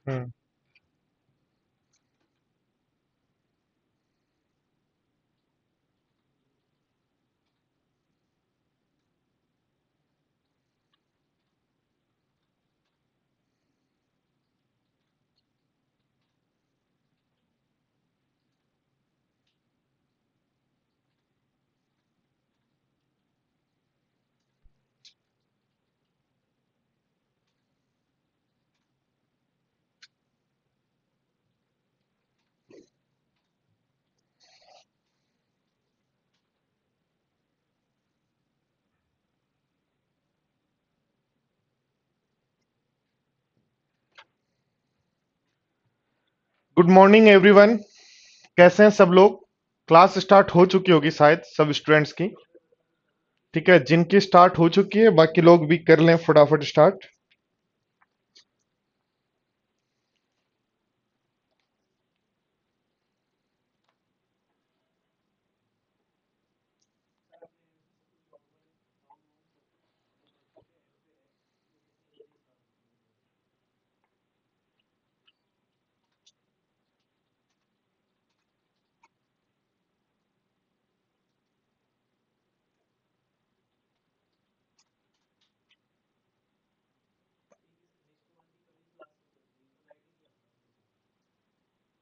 हम्म। Good morning everyone. कैसे हैं सब लोग? क्लास स्टार्ट हो चुकी होगी शायद सब स्टूडेंट्स की। ठीक है, जिनकी स्टार्ट हो चुकी है बाकी लोग भी कर लें फटाफट स्टार्ट।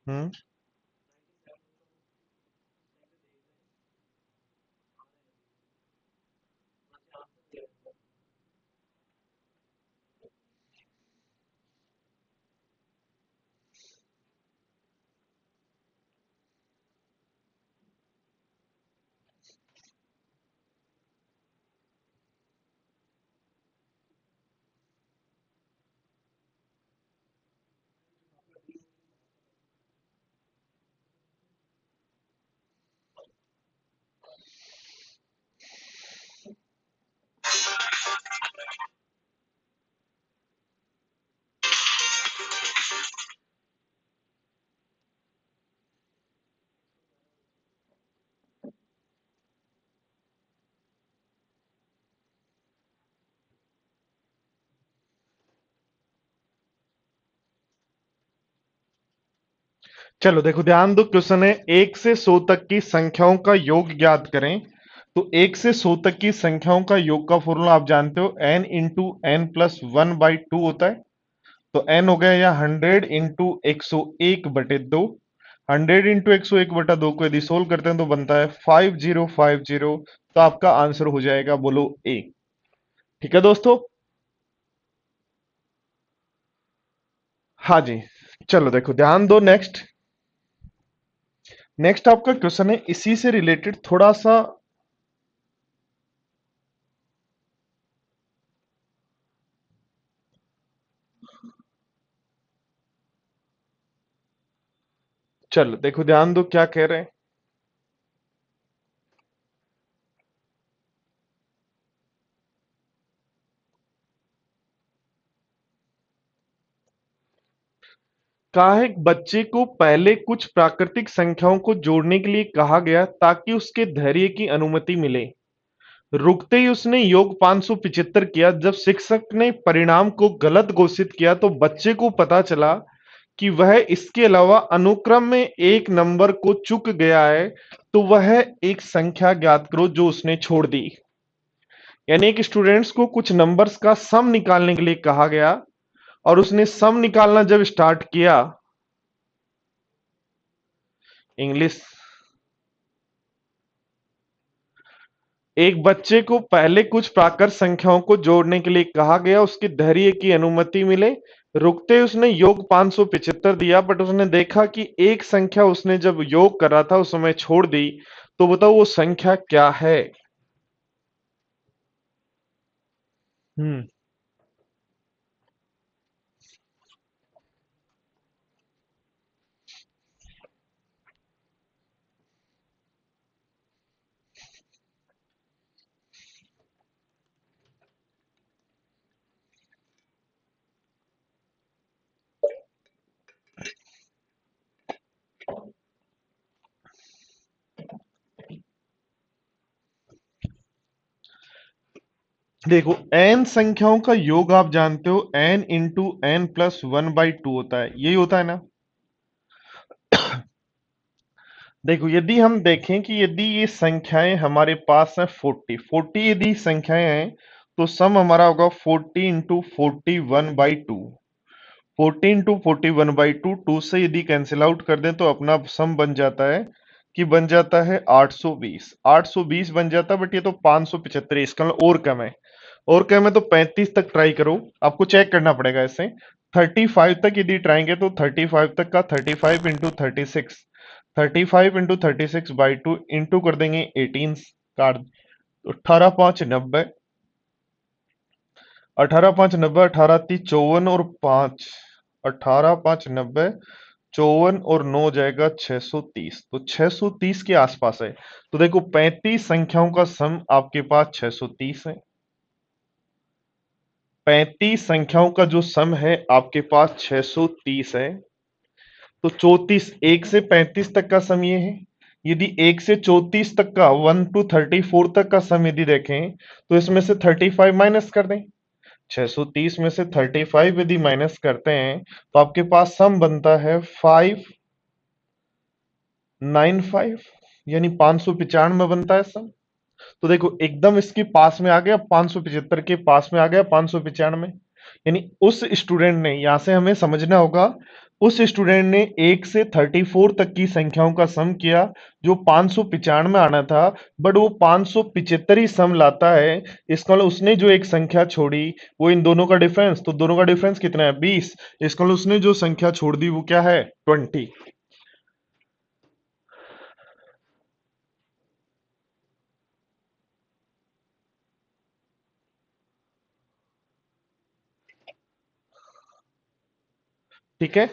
हम्म। चलो देखो, ध्यान दो। क्वेश्चन है 1 से 100 तक की संख्याओं का योग ज्ञात करें। तो 1 से 100 तक की संख्याओं का योग का फॉर्मूला आप जानते हो, n इंटू एन प्लस 1/2 होता है। तो n हो गया या 100 इंटू 101/2। 100 इंटू 101/2 को यदि सोल्व करते हैं तो बनता है 5050। तो आपका आंसर हो जाएगा, बोलो ए। ठीक है दोस्तों। हाँ जी। चलो देखो, ध्यान दो। नेक्स्ट नेक्स्ट आपका क्वेश्चन है इसी से रिलेटेड थोड़ा सा। चलो देखो, ध्यान दो क्या कह रहे हैं। कहा है एक बच्चे को पहले कुछ प्राकृतिक संख्याओं को जोड़ने के लिए कहा गया ताकि उसके धैर्य की अनुमति मिले। रुकते ही उसने योग 575 किया। जब शिक्षक ने परिणाम को गलत घोषित किया तो बच्चे को पता चला कि वह इसके अलावा अनुक्रम में एक नंबर को चूक गया है। तो वह एक संख्या ज्ञात करो जो उसने छोड़ दी। यानी एक स्टूडेंट्स को कुछ नंबर्स का सम निकालने के लिए कहा गया और उसने सम निकालना जब स्टार्ट किया। इंग्लिश। एक बच्चे को पहले कुछ प्राकृत संख्याओं को जोड़ने के लिए कहा गया, उसकी धैर्य की अनुमति मिले। रुकते उसने योग 575 दिया, बट उसने देखा कि एक संख्या उसने जब योग कर रहा था उस समय छोड़ दी। तो बताओ वो संख्या क्या है? हम्म। देखो n संख्याओं का योग आप जानते हो n इंटू एन प्लस 1/2 होता है, यही होता है ना। देखो यदि हम देखें कि यदि ये संख्याएं हमारे पास है 40 यदि संख्याएं हैं तो सम हमारा होगा 40 इंटू 41/2। 40 इंटू 41/2, 2 से यदि कैंसिल आउट कर दें तो अपना सम बन जाता है कि बन जाता है 820। 820 बन जाता है, बट ये तो 575, इसका मतलब और कम है। और कम है तो 35 तक ट्राई करो, आपको चेक करना पड़ेगा इसे। 35 तक यदि ट्राएंगे तो 35 तक का 35 इंटू 36, 35 इंटू 36/2 इंटू कर देंगे 18 काट, 18×5 = 90, 18×5 = 90, 18×3 = 54 और 5, 18×5 = 90, 54 और 9 हो जाएगा 630। तो 630 के आसपास है। तो देखो 35 संख्याओं का सम आपके पास 630 है। 35 संख्याओं का जो सम है आपके पास 630 है। तो 34, 1 से 35 तक का सम ये है। यदि 1 से 34 तक का 1 to 34 तक का सम यदि देखें तो इसमें से 35 माइनस कर दें। 630 में से 35 यदि माइनस करते हैं तो आपके पास सम बनता है 595, यानी 595 बनता है सम। तो देखो एकदम इसके पास में आ गया, 575 के पास में आ गया 595। यानी उस स्टूडेंट ने, यहां से हमें समझना होगा, उस स्टूडेंट ने 1 से 34 तक की संख्याओं का सम किया जो 595 आना था, बट वो 575 ही सम लाता है। इसका मतलब उसने जो एक संख्या छोड़ी वो इन दोनों का डिफरेंस, तो दोनों का डिफरेंस कितना है 20। इसका मतलब उसने जो संख्या छोड़ दी वो क्या है 20। ठीक है,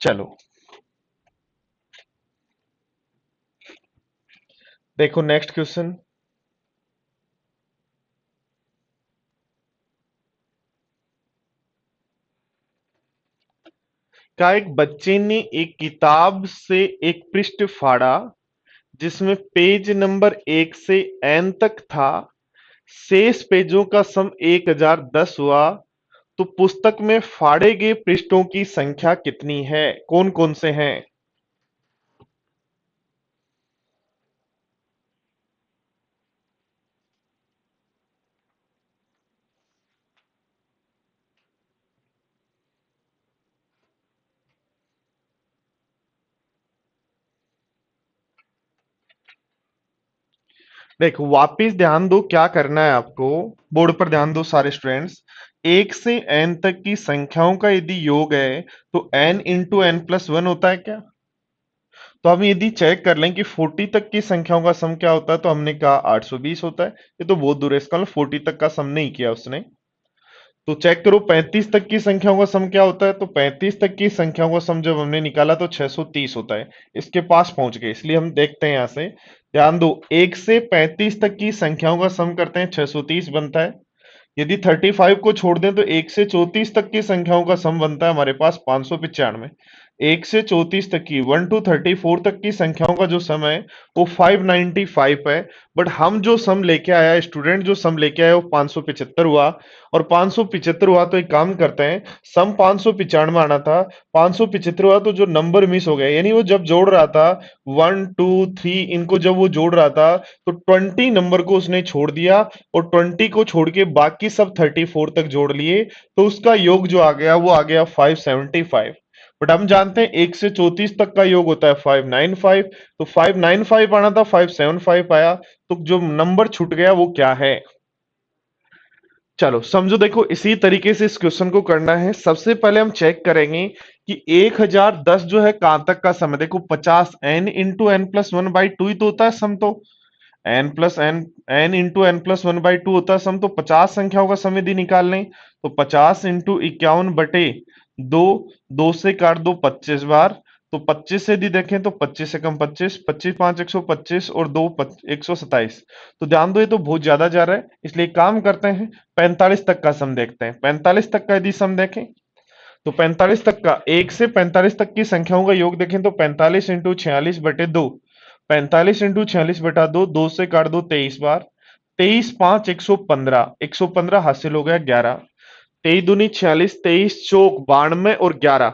चलो देखो नेक्स्ट क्वेश्चन। का एक बच्चे ने एक किताब से एक पृष्ठ फाड़ा जिसमें पेज नंबर 1 से एन तक था। शेष पेजों का सम 1010 हुआ, तो पुस्तक में फाड़े गए पृष्ठों की संख्या कितनी है, कौन कौन से हैं। देखो वापिस ध्यान दो क्या करना है आपको, बोर्ड पर ध्यान दो सारे स्टूडेंट्स। 1 से एन तक की संख्याओं का यदि योग है तो n into n plus one होता है क्या। तो हम यदि चेक कर लें कि 40 तक की संख्याओं का सम क्या होता है तो हमने कहा 820 होता है। ये तो बहुत दूर है, इसका मतलब 40 तक का सम नहीं किया उसने। तो चेक करो 35 तक की संख्याओं का सम क्या होता है, तो 35 तक की संख्याओं का सम जब हमने निकाला तो 630 होता है। इसके पास पहुंच गए, इसलिए हम देखते हैं यहां से। ध्यान दो 1 से 35 तक की संख्याओं का सम करते हैं 630 बनता है। यदि 35 को छोड़ दें तो 1 से 34 तक की संख्याओं का सम बनता है हमारे पास 595। 1 से 34 तक की 1 to 34 तक की संख्याओं का जो सम है वो 595 है। बट हम जो सम लेके आया, स्टूडेंट जो सम लेके आया वो 575 हुआ। और 575 हुआ तो एक काम करते हैं, सम 595 आना था, 575 हुआ तो जो नंबर मिस हो गया, यानी वो जब जोड़ रहा था 1 2 3 इनको जब वो जोड़ रहा था तो 20 नंबर को उसने छोड़ दिया और 20 को छोड़ के बाकी सब 34 तक जोड़ लिए। तो उसका योग जो आ गया वो आ गया 575। बट हम जानते हैं 1 से 34 तक का योग होता है 595। तो 595 आना था, 575 आया। तो जो नंबर छूट गया वो क्या है। चलो समझो, देखो इसी तरीके से इस क्वेश्चन को करना है। सबसे पहले हम चेक करेंगे कि 1010 जो है कहां तक का सम है। देखो 50 एन इंटू एन प्लस 1/2 ही तो होता है सम। तो n plus n, n into n plus 1/2 होता है सम। तो 50 संख्याओं का सम यदि निकाल लें तो 50 इंटू 51/2, 2 से काट दो 25 बार। तो 25 से यदि देखें तो 25 से कम 25, 25×5 125 और 2 127। तो ध्यान दो ये तो बहुत ज्यादा जा रहा है, इसलिए एक काम करते हैं 45 तक का सम देखते हैं। 45 तक का यदि सम देखें तो 45 तक का, 1 से 45 तक की संख्याओं का योग देखें तो 45 इंटू 46/2, 45 इंटू 46/2, 2 से काट दो 23 बार। 23 5 115 हासिल हो गया 11। 23 दूनी 46, 23 चौक 92 और 11।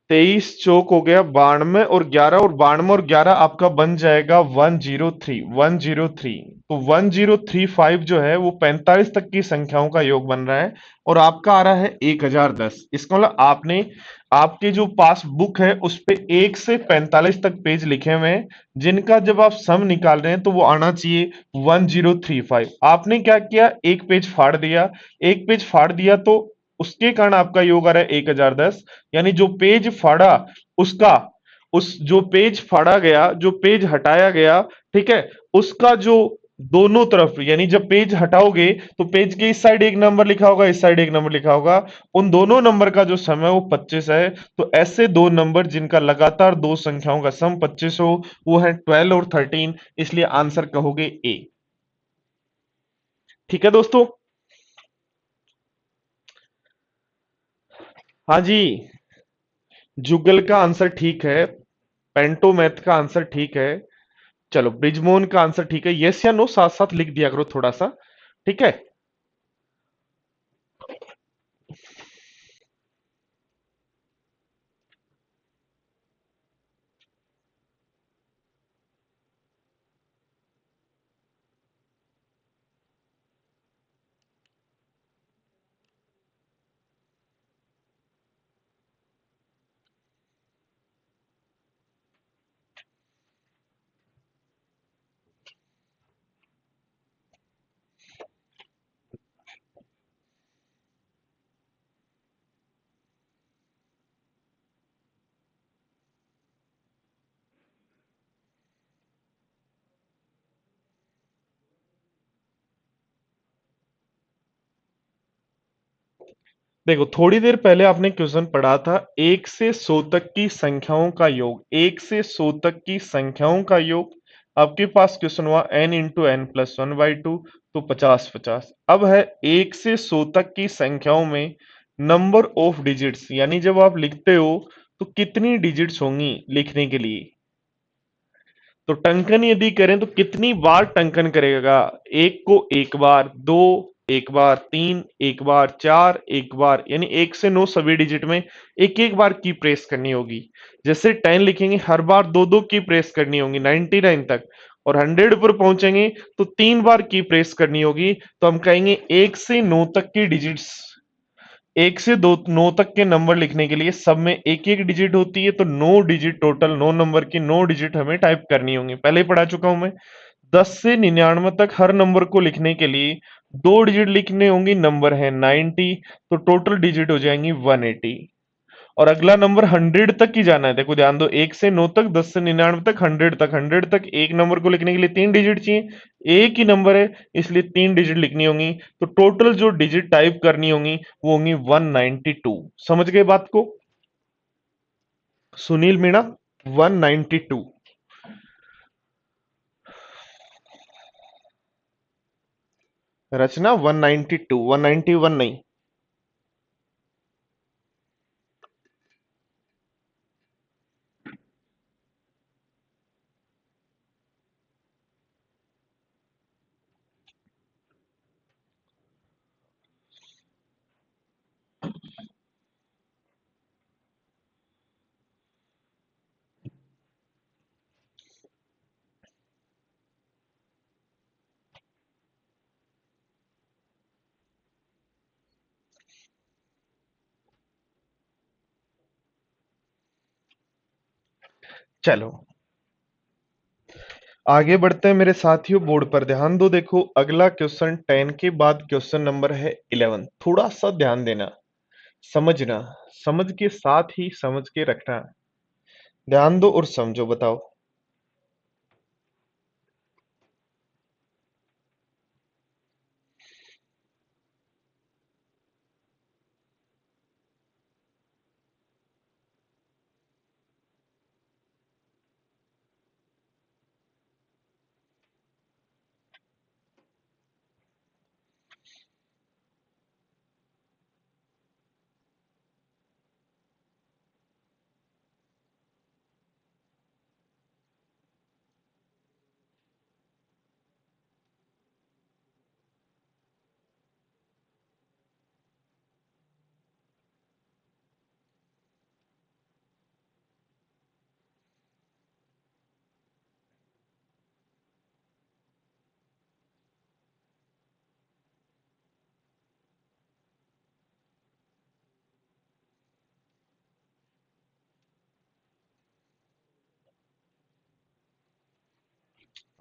23 चौक हो गया 92 और 11, और 92 और 11 आपका बन जाएगा 103। 103, तो 1035 जो है वो 45 तक की संख्याओं का योग बन रहा है, और आपका आ रहा है 1010। इसका मतलब आपने आपके जो पास बुक है उस पे 1 से 45 तक पेज लिखे हुए हैं, जिनका जब आप सम निकाल रहे हैं तो वो आना चाहिए 1035। आपने क्या किया, एक पेज फाड़ दिया। एक पेज फाड़ दिया तो उसके कारण आपका योग आ रहा है 1010। यानी जो पेज फाड़ा उसका, उस जो पेज फाड़ा गया, जो पेज हटाया गया, ठीक है, उसका जो दोनों तरफ, यानी जब पेज हटाओगे तो पेज के इस साइड एक नंबर लिखा होगा, इस साइड एक नंबर लिखा होगा, उन दोनों नंबर का जो सम है वो 25 है। तो ऐसे दो नंबर जिनका लगातार दो संख्याओं का सम 25 हो, वो है 12 और 13, इसलिए आंसर कहोगे ए। ठीक है दोस्तों। हाँ जी, जुगल का आंसर ठीक है, पेंटोमेथ का आंसर ठीक है, चलो ब्रिजमोहन का आंसर ठीक है। यस या नो साथ साथ लिख दिया करो थोड़ा सा, ठीक है। देखो, थोड़ी देर पहले आपने क्वेश्चन पढ़ा था, 1 से 100 तक की संख्याओं का योग, 1 से 100 तक की संख्याओं का योग। आपके पास क्वेश्चन हुआ n × n+1/2, तो 50 50। अब है 1 से 100 तक की संख्याओं में नंबर ऑफ डिजिट्स, यानी जब आप लिखते हो तो कितनी डिजिट्स होंगी लिखने के लिए। तो टंकन यदि करें तो कितनी बार टंकन करेगा, एक को एक बार, दो एक बार, तीन एक बार, चार एक बार, यानी 1 से 9 सभी डिजिट में एक एक बार की प्रेस करनी होगी। जैसे 10 लिखेंगे हर बार दो दो की प्रेस करनी होगी 99 तक, और 100 पर पहुंचेंगे तो 3 बार की प्रेस करनी होगी। तो हम कहेंगे 1 से 9 तक की डिजिट्स, 1 से 9 तक के नंबर लिखने के लिए सब में एक एक डिजिट होती है, तो 9 डिजिट टोटल, 9 नंबर की 9 डिजिट हमें टाइप करनी होंगी। पहले ही पढ़ा चुका हूं मैं। 10 से 99 तक हर नंबर को लिखने के लिए 2 डिजिट लिखने होंगी, नंबर है 90, तो टोटल डिजिट हो जाएंगी 180। और अगला नंबर 100 तक ही जाना है, देखो ध्यान दो, 1 से 9 तक, 10 से 99 तक, 100 तक। 100 तक एक नंबर को लिखने के लिए 3 डिजिट चाहिए, एक ही नंबर है इसलिए 3 डिजिट लिखनी होंगी। तो टोटल जो डिजिट टाइप करनी होंगी वो होंगी 192। समझ गए बात को सुनील मीणा? 192। रचना 192, 191 नहीं। चलो आगे बढ़ते हैं मेरे साथियों, बोर्ड पर ध्यान दो। देखो अगला क्वेश्चन 10 के बाद क्वेश्चन नंबर है 11। थोड़ा सा ध्यान देना, समझना, समझ के साथ ही समझ के रखना। ध्यान दो और समझो, बताओ।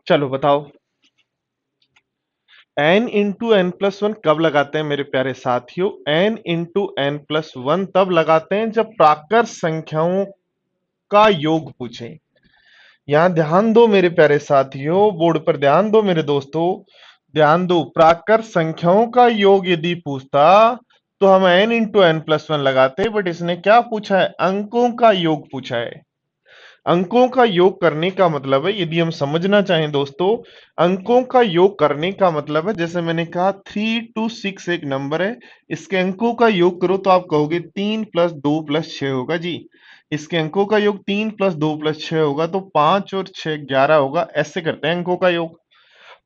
चलो बताओ, n into n plus one कब लगाते हैं मेरे प्यारे साथियों? n into n plus one तब लगाते हैं जब प्राकृत संख्याओं का योग पूछे। यहां ध्यान दो मेरे प्यारे साथियों, बोर्ड पर ध्यान दो मेरे दोस्तों, ध्यान दो। प्राकृत संख्याओं का योग यदि पूछता तो हम n into n plus one लगाते, बट इसने क्या पूछा है? अंकों का योग पूछा है। अंकों का योग करने का मतलब है, यदि हम समझना चाहें दोस्तों, अंकों का योग करने का मतलब है, जैसे मैंने कहा 3 to 6 एक नंबर है, इसके अंकों का योग करो तो आप कहोगे 3 + 2 + 6 होगा जी। इसके अंकों का योग 3 + 2 + 6 होगा, तो 5 और 6 11 होगा। ऐसे करते हैं अंकों का योग।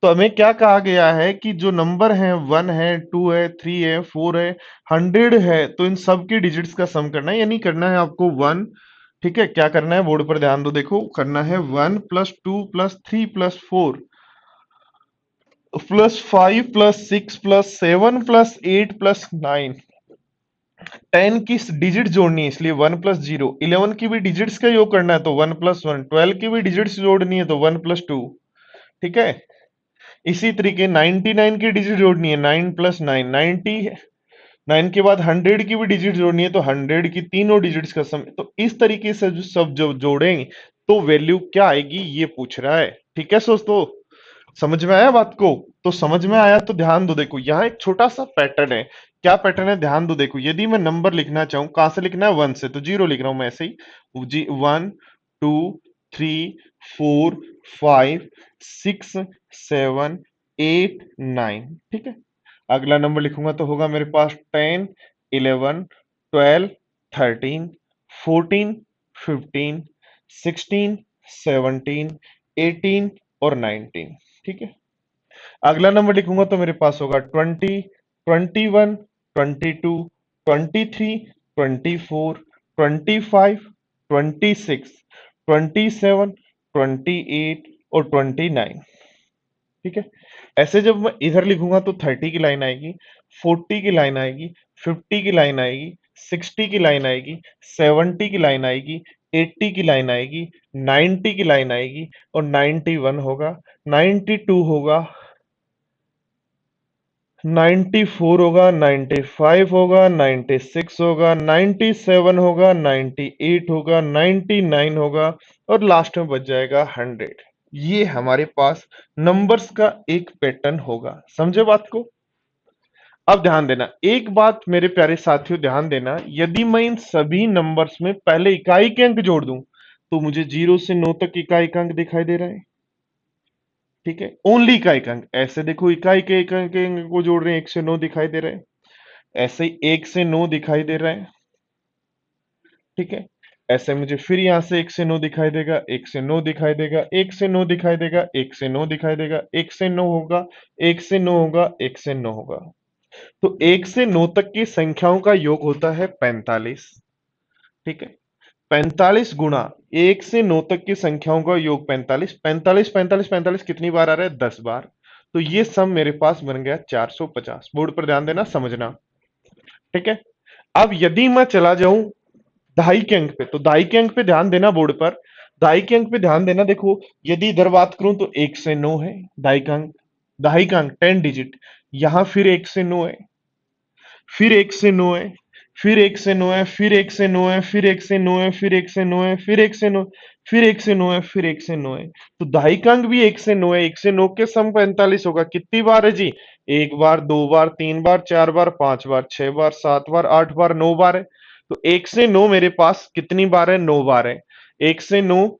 तो हमें क्या कहा गया है कि जो नंबर है, 1 है, 2 है, 3 है, 4 है, 100 है, तो इन सब के डिजिट्स का सम करना है, यानी करना है आपको वन। ठीक है, क्या करना है बोर्ड पर ध्यान दो, देखो करना है 1 + 2 + 3 + 4 +5 + 6 + 7 + 8 + 9। 10 की डिजिट जोड़नी है, इसलिए 1 + 0। 11 की भी डिजिट्स का योग करना है तो 1 + 1। 12 की भी डिजिट्स जोड़नी है तो 1 + 2। ठीक है, इसी तरीके 99 की डिजिट जोड़नी है, 9 + 9 90। 9 के बाद 100 की भी डिजिट जोड़नी है तो 100 की तीनों डिजिट्स का सम। तो इस तरीके से जो सब जो जोड़ेंगे तो वैल्यू क्या आएगी, ये पूछ रहा है। ठीक है दोस्तों, समझ में आया बात को? तो समझ में आया तो ध्यान दो, देखो यहाँ एक छोटा सा पैटर्न है। क्या पैटर्न है, ध्यान दो। देखो यदि मैं नंबर लिखना चाहूं, कहां से लिखना है? 1 से, तो 0 लिख रहा हूं मैं ऐसे ही जी। 1 2 3 4 5 6 7 8 9। ठीक है, अगला नंबर लिखूंगा तो होगा मेरे पास 10 11 12 13 14 15 16 17 18 ठीक है, अगला नंबर लिखूंगा तो मेरे पास होगा 20 21 22 23 24 25 26 27 और 29। ठीक है, ऐसे जब मैं इधर लिखूंगा तो 30 की लाइन आएगी, 40 की लाइन आएगी, 50 की लाइन आएगी, 60 की लाइन आएगी, 70 की लाइन आएगी, 80 की लाइन आएगी, 90 की लाइन आएगी और 91 होगा, 92 होगा, 94 होगा, 95 होगा, 96 होगा, 97 होगा, 98 होगा, 99 होगा और लास्ट में बच जाएगा 100। ये हमारे पास नंबर्स का एक पैटर्न होगा। समझे बात को? अब ध्यान देना, एक बात मेरे प्यारे साथियों, ध्यान देना, यदि मैं इन सभी नंबर्स में पहले इकाई के अंक जोड़ दूं तो मुझे 0 से 9 तक इकाई का अंक दिखाई दे रहा है। ठीक है, ओनली इकाई का अंक। ऐसे देखो, इकाई के इकाई के अंक को जोड़ रहे हैं, 1 से 9 दिखाई दे रहा है। ऐसे ही 1 से 9 दिखाई दे रहा है। ठीक है, ऐसे मुझे फिर यहां से 1 से 9 दिखाई देगा, 1 से 9 दिखाई देगा, 1 से 9 दिखाई देगा, 1 से 9 दिखाई देगा, 1 से 9 होगा, 1 से 9 होगा, 1 से 9 होगा। तो 1 से 9 तक की संख्याओं का योग होता है 45। ठीक है, 45 गुणा 1 से 9 तक की संख्याओं का योग 45। 45 45 45 कितनी बार आ रहा है? 10 बार। तो ये सम मेरे पास बन गया 450। बोर्ड पर ध्यान देना, समझना। ठीक है, अब यदि मैं चला जाऊं दहाई के अंक पे, तो दहाई के अंक पे ध्यान देना बोर्ड पर। दहाई के अंक पे ध्यान देना, देखो यदि इधर बात करूं तो 1 से 9 है दहाई का अंक। दहाई का अंक 10 डिजिट। यहां फिर 1 से 9 है, फिर 1 से 9 है, फिर 1 से 9 है, फिर 1 से 9 है, फिर 1 से 9 है, फिर 1 से 9 है, फिर 1 से 9, फिर 1 से 9 है, फिर 1 से 9 है। तो दहाई का अंक भी 1 से 9 है। 1 से 9 के सम 45 होगा। कितनी बार है जी? 1 बार, 2 बार, 3 बार, 4 बार, 5 बार, 6 बार, 7 बार, 8 बार, 9 बार है। तो 1 से 9 मेरे पास कितनी बार है? 9 बार है। 1 से 9,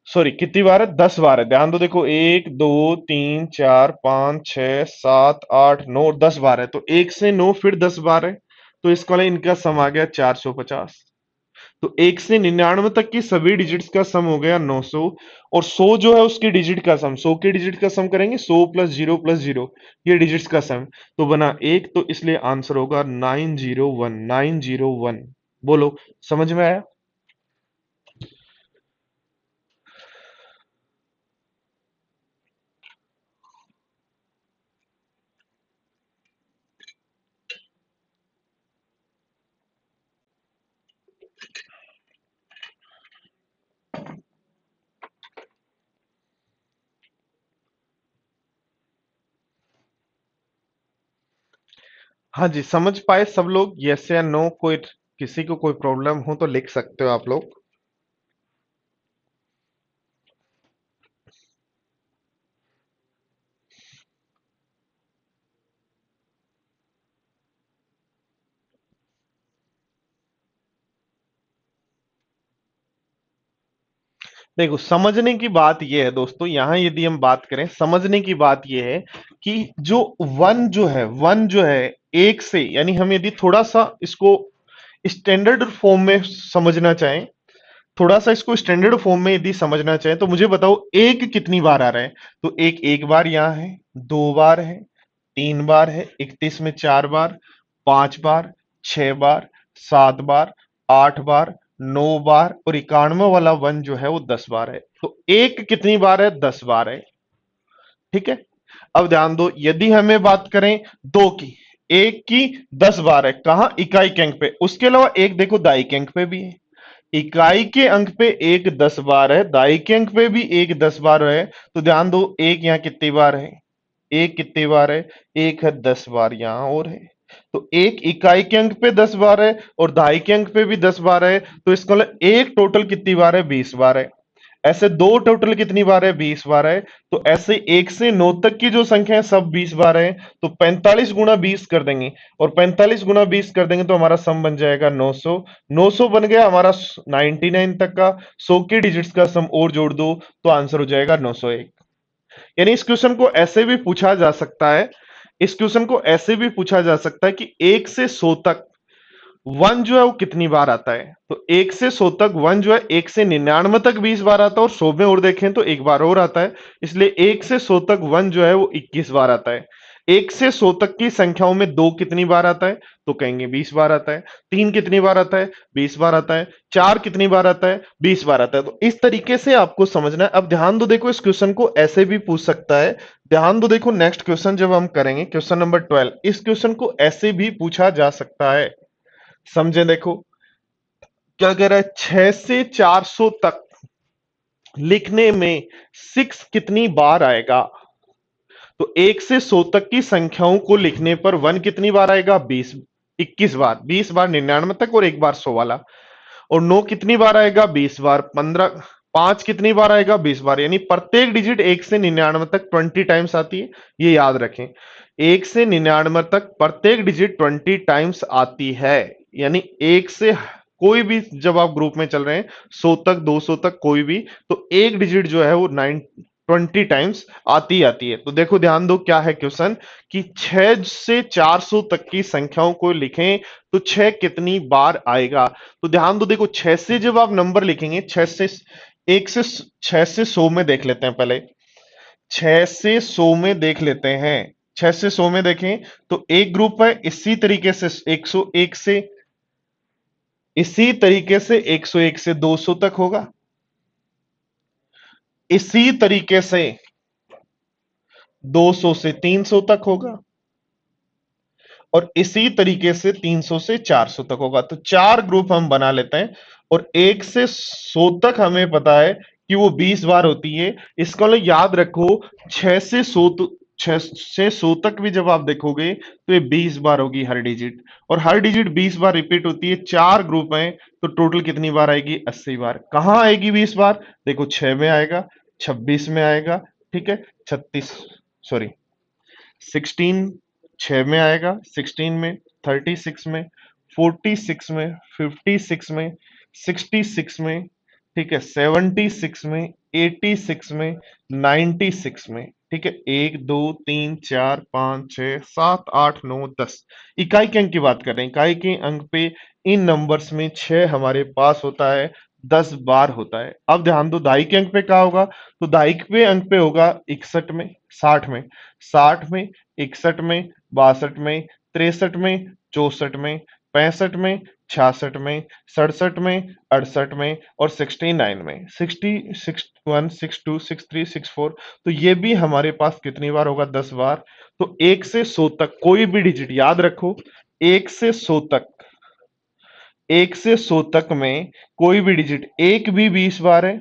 सॉरी कितनी बार है? 10 बार है। ध्यान दो, देखो 1 2 3 4 5 6 7 8 9 10 बार है। तो 1 से 9 फिर 10 बार है, तो इसका वाला इनका सम आ गया 450। तो 1 से 99 तक की सभी डिजिट्स का सम हो गया 900। और 100 जो है उसकी डिजिट का सम, 100 के डिजिट का सम करेंगे, 100 + 0 + 0, ये डिजिट्स का सम तो बना 1। तो इसलिए आंसर होगा 901। 901। बोलो, समझ में आया? हाँ जी, समझ पाए सब लोग? यस या नो? कोई किसी को कोई प्रॉब्लम हो तो लिख सकते हो आप लोग। देखो, समझने की बात यह है दोस्तों, यहां यदि हम बात करें, समझने की बात यह है कि जो वन जो है एक से, यानी हम यदि थोड़ा सा इसको स्टैंडर्ड फॉर्म में समझना चाहें, थोड़ा सा इसको स्टैंडर्ड फॉर्म में यदि समझना चाहें, तो मुझे बताओ एक कितनी बार आ रहा है? तो एक एक बार यहां है, दो बार है, तीन बार है, 31 में चार बार, पांच बार, छह बार, सात बार, आठ बार, नौ बार, और 91 वाला वन जो है वो 10 बार है। तो एक कितनी बार है? 10 बार है। ठीक है। अब ध्यान दो, यदि हमें बात करें दो की, एक की 10 बार है, कहां? इकाई के अंक पे। उसके अलावा एक देखो दाई के अंक पे भी है। इकाई के अंक पे एक 10 बार है, दाई के अंक पे भी एक 10 बार है। तो ध्यान दो, एक यहां कितनी बार है? एक कितनी बार है? एक है 10 बार यहां और है। तो एक इकाई के अंक पे 10 बार है और दहाई के अंक पे भी 10 बार है। तो इसका मतलब एक टोटल कितनी बार है? 20 बार है। ऐसे दो टोटल कितनी बार है? 20 बार है। तो ऐसे एक से नौ तक की जो संख्या है सब 20 बार है। तो 45 गुना 20 कर देंगे, और 45 गुना 20 कर देंगे तो हमारा सम बन जाएगा 900। 900 बन गया हमारा 99 तक का। 100 के डिजिट्स का सम और जोड़ दो तो आंसर हो जाएगा 901। यानी इस क्वेश्चन को ऐसे भी पूछा जा सकता है, इस क्वेश्चन को ऐसे भी पूछा जा सकता है कि एक से 100 तक वन जो है वो कितनी बार आता है? तो एक से 100 तक वन जो है, एक से 99 तक 20 बार आता है, और 100 में और देखें तो एक बार और आता है। इसलिए एक से 100 तक वन जो है वो 21 बार आता है। एक से 100 तक की संख्याओं में दो कितनी बार आता है? तो कहेंगे 20 बार आता है। तीन कितनी बार आता है? 20 बार आता है। चार कितनी बार आता है? 20 बार आता है। तो इस तरीके से आपको समझना है। अब ध्यान दो, देखो इस क्वेश्चन को ऐसे भी पूछ सकता है। ध्यान दो, देखो नेक्स्ट क्वेश्चन जब हम करेंगे, क्वेश्चन नंबर 12, इस क्वेश्चन को ऐसे भी पूछा जा सकता है। समझे? देखो क्या कह रहा है, 6 से 400 तक लिखने में सिक्स कितनी बार आएगा? तो 1 से 100 तक की संख्याओं को लिखने पर वन कितनी बार आएगा? 20, 21 बार। 20 बार 99 तक और एक बार 100 वाला। और 9 कितनी बार आएगा? 20 बार। 15, 5 कितनी बार आएगा? 20 बार। यानी प्रत्येक डिजिट 1 से 99 तक 20 टाइम्स आती है, ये याद रखें। 1 से 99 तक प्रत्येक डिजिट 20 टाइम्स आती है। यानी एक से कोई भी, जब आप ग्रुप में चल रहे हैं 100 तक 200 तक कोई भी, तो एक डिजिट जो है वो 20 टाइम्स आती है। तो देखो ध्यान दो, क्या है क्वेश्चन कि 6 से 400 तक की संख्याओं को लिखें तो 6 कितनी बार आएगा? तो ध्यान दो, देखो 6 से जब आप नंबर लिखेंगे, 6 से, एक से 6 से 100 में देख लेते हैं पहले। 6 से 100 में देख लेते हैं। 6 से 100 में देखें तो एक ग्रुप है, इसी तरीके से 101 से, इसी तरीके से 101 से 200 तक होगा, इसी तरीके से 200 से 300 तक होगा, और इसी तरीके से 300 से 400 तक होगा। तो चार ग्रुप हम बना लेते हैं, और 1 से 100 तक हमें पता है कि वो 20 बार होती है। इसको मतलब याद रखो, 6 से 100, 6 से 100 तक भी जब आप देखोगे तो ये 20 बार होगी हर डिजिट, और हर डिजिट 20 बार रिपीट होती है। चार ग्रुप हैं तो टोटल कितनी बार आएगी? 80 बार। कहां आएगी 20 बार? देखो 6 में आएगा, 26 में आएगा, ठीक है, 36, सॉरी 16, 6 में आएगा, 16 में, 36 में, 46 में, 56 में, 66 में, ठीक है, 76 में, 86 में, 96 में, ठीक है। एक दो तीन चार पांच छह सात आठ नौ 10 इकाई के अंक की बात कर रहे हैं। इकाई के अंक पे इन नंबर्स में 6 हमारे पास होता है, 10 बार होता है। अब ध्यान दो, दाई के अंक पे क्या होगा? तो दाई के अंक पे होगा 61 में, 60 में, 60 में, 61 में, 62 में, 63 में, 64 में, 65 में, 66 में, 67 में, 68 में, और 69 में, 60, 61, 62, 63, 64। तो ये भी हमारे पास कितनी बार होगा? 10 बार। तो 1 से 100 तक कोई भी डिजिट याद रखो, 1 से 100 तक, 1 से 100 तक में कोई भी डिजिट, एक भी 20 बार है,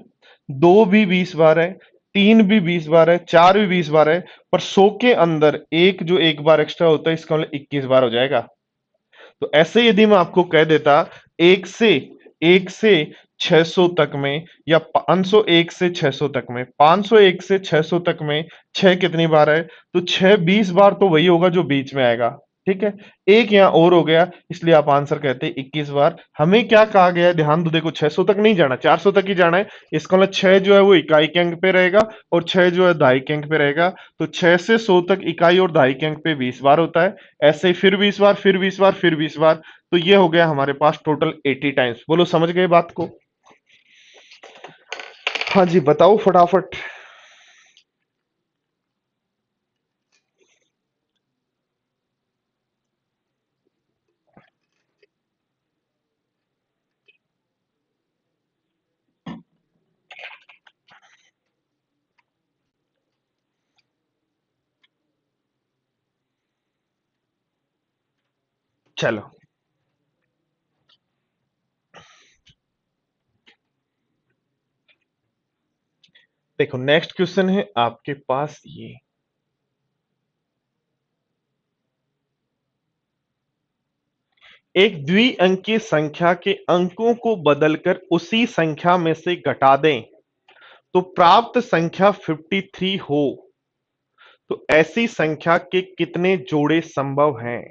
दो भी 20 बार है, 3 भी 20 बार है, 4 भी 20 बार है, पर 100 के अंदर एक जो एक बार एक्स्ट्रा होता है इसका मतलब 21 बार हो जाएगा। तो ऐसे यदि मैं आपको कह देता एक से 600 तक में, या 501 से 600 तक में, 501 से 600 तक में 6 कितनी बार है, तो 6 20 बार तो वही होगा जो बीच में आएगा। ठीक है, एक यहां और हो गया, इसलिए आप आंसर कहते हैं 21 बार। हमें क्या कहा गया है, ध्यान दो, देखो 600 तक नहीं जाना, 400 तक ही जाना है। इसका मतलब 6 जो है वो इकाई के अंक पे रहेगा, और 6 जो है दहाई के अंक पे रहेगा। तो 6 से 100 तक इकाई और दहाई के अंक पे 20 बार होता है। ऐसे ही फिर 20 बार, फिर 20 बार, फिर 20 बार। तो ये हो गया हमारे पास टोटल 80 टाइम्स। बोलो समझ गए बात को? हाँ जी, बताओ फटाफट। चलो देखो, नेक्स्ट क्वेश्चन है आपके पास ये। एक द्विअंकीय संख्या के अंकों को बदलकर उसी संख्या में से घटा दें तो प्राप्त संख्या 53 हो, तो ऐसी संख्या के कितने जोड़े संभव हैं?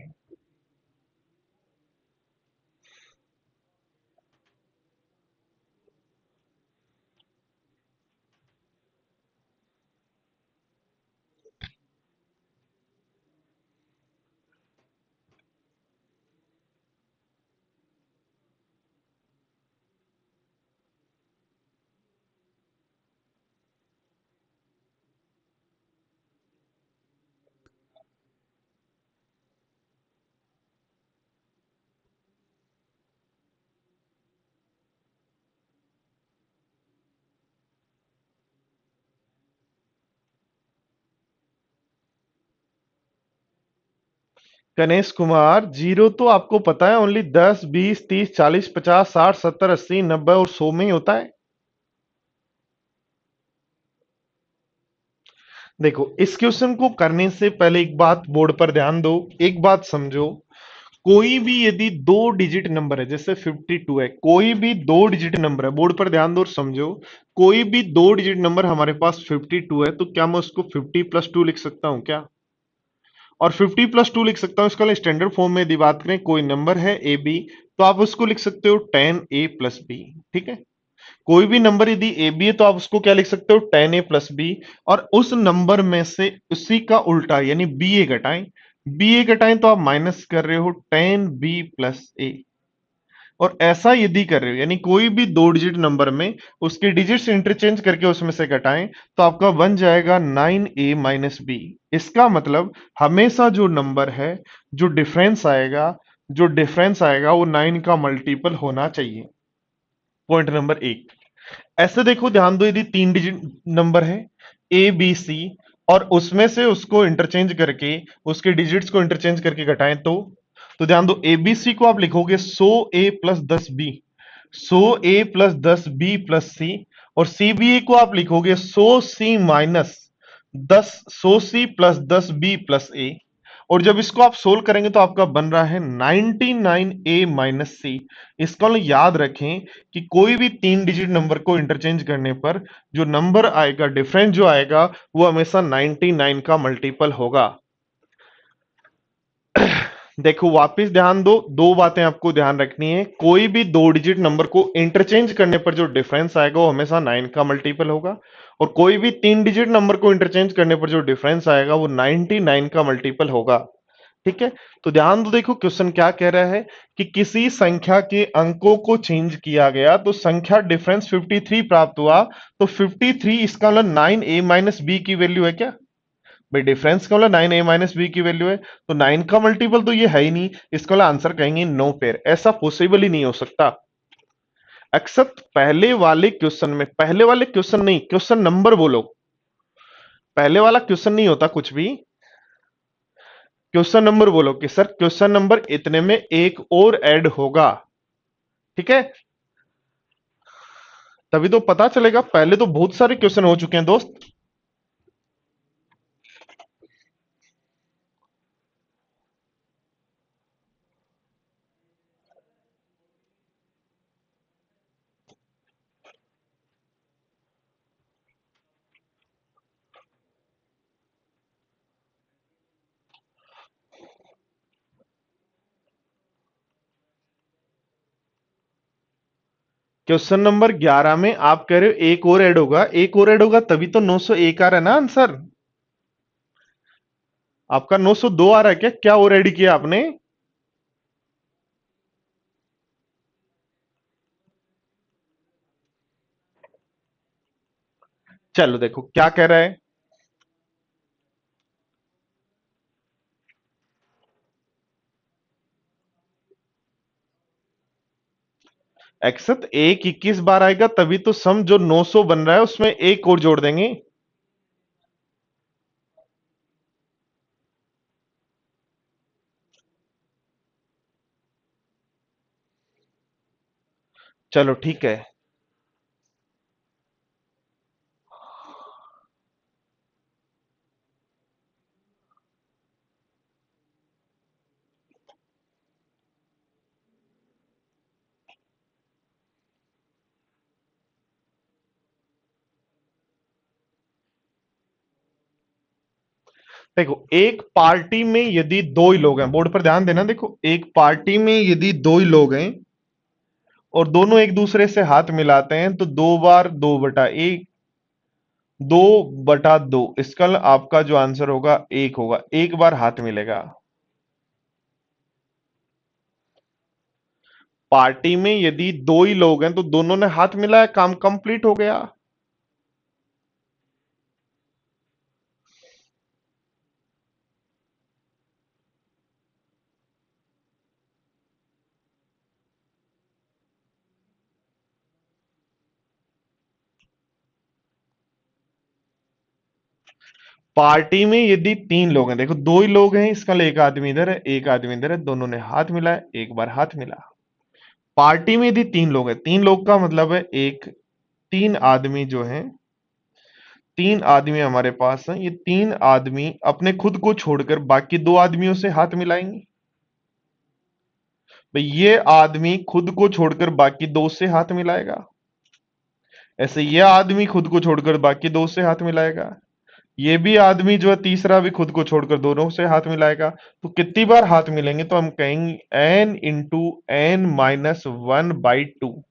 गणेश कुमार, जीरो तो आपको पता है ओनली 10 20 30 40 50 60 70 80 90 और 100 में ही होता है। देखो, इस क्वेश्चन को करने से पहले एक बात बोर्ड पर ध्यान दो, एक बात समझो। कोई भी यदि दो डिजिट नंबर है, जैसे 52 है, कोई भी दो डिजिट नंबर है, बोर्ड पर ध्यान दो और समझो। कोई भी दो डिजिट नंबर हमारे पास 52 है, तो क्या मैं उसको 50 प्लस 2 लिख सकता हूं क्या? और 50 प्लस 2 लिख सकता हूं, इसका स्टैंडर्ड फॉर्म में यदि बात करें, कोई नंबर है ए बी, तो आप उसको लिख सकते हो 10a प्लस बी। ठीक है, कोई भी नंबर यदि ए बी है तो आप उसको क्या लिख सकते हो, 10a प्लस बी। और उस नंबर में से उसी का उल्टा यानी बी ए घटाएं, बी ए घटाएं तो आप माइनस कर रहे हो 10b प्लस ए। और ऐसा यदि कर रहे हो, यानी कोई भी दो डिजिट नंबर में उसके डिजिट्स इंटरचेंज करके उसमें से घटाएं, तो आपका बन जाएगा 9a माइनस बी। इसका मतलब हमेशा जो नंबर है, जो डिफरेंस आएगा, जो डिफरेंस आएगा वो 9 का मल्टीपल होना चाहिए। पॉइंट नंबर एक। ऐसे देखो, ध्यान दो, यदि तीन डिजिट नंबर है ए बी सी, और उसमें से उसको इंटरचेंज करके, उसके डिजिट्स को इंटरचेंज करके घटाएं, तो ध्यान दो, एबीसी को आप लिखोगे 100a plus 10b, 100a plus 10b plus सी। और सीबीए को आप लिखोगे 100c minus 100c plus 10b plus ए। और जब इसको आप सोल्व करेंगे तो आपका बन रहा है 99a माइनस सी। इसको याद रखें कि कोई भी तीन डिजिट नंबर को इंटरचेंज करने पर जो नंबर आएगा, डिफरेंस जो आएगा, वो हमेशा 99 का मल्टीपल होगा। देखो वापस ध्यान दो, दो बातें आपको ध्यान रखनी है। कोई भी दो डिजिट नंबर को इंटरचेंज करने पर जो डिफरेंस आएगा वो हमेशा 9 का मल्टीपल होगा, और कोई भी तीन डिजिट नंबर को इंटरचेंज करने पर जो डिफरेंस आएगा वो 99 का मल्टीपल होगा। ठीक है, तो ध्यान दो, देखो क्वेश्चन क्या कह रहा है कि किसी संख्या के अंकों को चेंज किया गया तो संख्या डिफरेंस 53 प्राप्त हुआ। तो 53 इसका मतलब 9a माइनस बी की वैल्यू है क्या? भाई डिफरेंस का मतलब 9a-b की वैल्यू है, तो 9 का मल्टीपल तो ये है ही नहीं। इसका मतलब आंसर कहेंगे नो पेयर, ऐसा पॉसिबल ही नहीं हो सकता। एक्सेप्ट पहले वाले क्वेश्चन में, पहले वाले क्वेश्चन नहीं, क्वेश्चन नंबर बोलो, पहले वाला क्वेश्चन नहीं होता कुछ भी। क्वेश्चन नंबर बोलो कि सर क्वेश्चन नंबर इतने में एक और ऐड होगा। ठीक है, तभी तो पता चलेगा। पहले तो बहुत सारे क्वेश्चन हो चुके हैं दोस्त। क्वेश्चन नंबर 11 में आप कह रहे हो एक और ऐड होगा, एक और ऐड होगा तभी तो 901 आ रहा है ना आंसर। आपका 902 आ रहा है क्या? क्या और ऐड किया आपने? चलो देखो क्या कह रहा है। एक्सत एक 21 बार आएगा तभी तो सम जो 900 बन रहा है उसमें एक और जोड़ देंगे। चलो ठीक है। देखो एक पार्टी में यदि दो ही लोग हैं, बोर्ड पर ध्यान देना, देखो एक पार्टी में यदि दो ही लोग हैं और दोनों एक दूसरे से हाथ मिलाते हैं तो दो बार दो बटा एक, दो बटा दो, इसका आपका जो आंसर होगा एक होगा, एक बार हाथ मिलेगा। पार्टी में यदि दो ही लोग हैं तो दोनों ने हाथ मिलाया, काम कंप्लीट हो गया। पार्टी में यदि तीन लोग हैं, देखो दो ही लोग हैं, इसका एक आदमी इधर है एक आदमी इधर है, दोनों ने हाथ मिलाया, एक बार हाथ मिला। पार्टी में यदि तीन लोग हैं, तीन लोग का मतलब है एक, तीन आदमी जो हैं, तीन आदमी हमारे पास हैं, ये तीन आदमी अपने खुद को छोड़कर बाकी दो आदमियों से हाथ मिलाएंगे। भाई ये आदमी खुद को छोड़कर बाकी दो से हाथ मिलाएगा, ऐसे ये आदमी खुद को छोड़कर बाकी दो से हाथ मिलाएगा, ये भी आदमी जो है तीसरा भी खुद को छोड़कर दोनों से हाथ मिलाएगा। तो कितनी बार हाथ मिलेंगे? तो हम कहेंगे n into n minus one by two,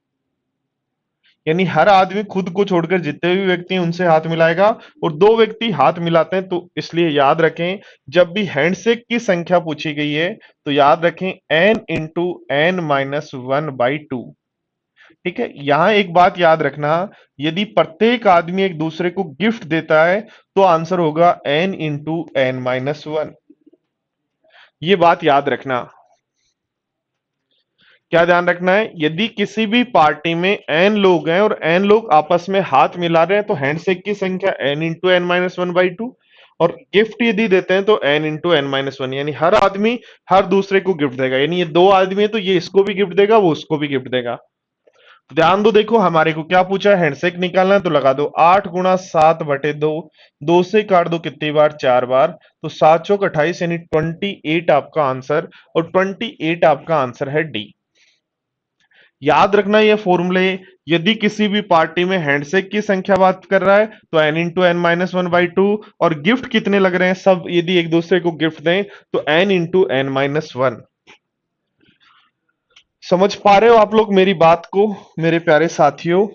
यानी हर आदमी खुद को छोड़कर जितने भी व्यक्ति हैं उनसे हाथ मिलाएगा। और दो व्यक्ति हाथ मिलाते हैं तो इसलिए याद रखें, जब भी हैंडशेक की संख्या पूछी गई है तो याद रखें n into n minus one by two. ठीक है, यहां एक बात याद रखना, यदि प्रत्येक आदमी एक दूसरे को गिफ्ट देता है तो आंसर होगा n into n minus one. ये बात याद रखना। क्या ध्यान रखना है? यदि किसी भी पार्टी में एन लोग हैं और एन लोग आपस में हाथ मिला रहे हैं तो हैंडशेक की संख्या n into n minus one by two, और गिफ्ट यदि देते हैं तो n into n minus one, यानी हर आदमी हर दूसरे को गिफ्ट देगा, यानी ये दो आदमी है तो ये इसको भी गिफ्ट देगा वो उसको भी गिफ्ट देगा। ध्यान दो, देखो हमारे को क्या पूछा है, हैंडशेक निकालना है तो लगा दो 8 गुणा 7 बटे 2, दो से काट दो कितनी बार, चार बार, तो 7 चौक 28 यानी 28 आपका आंसर, और 28 आपका आंसर है डी। याद रखना ये फॉर्मूले, यदि किसी भी पार्टी में हैंडशेक की संख्या बात कर रहा है तो n into n minus one by two, और गिफ्ट कितने लग रहे हैं, सब यदि एक दूसरे को गिफ्ट दें तो n into n minus one. समझ पा रहे हो आप लोग मेरी बात को, मेरे प्यारे साथियों?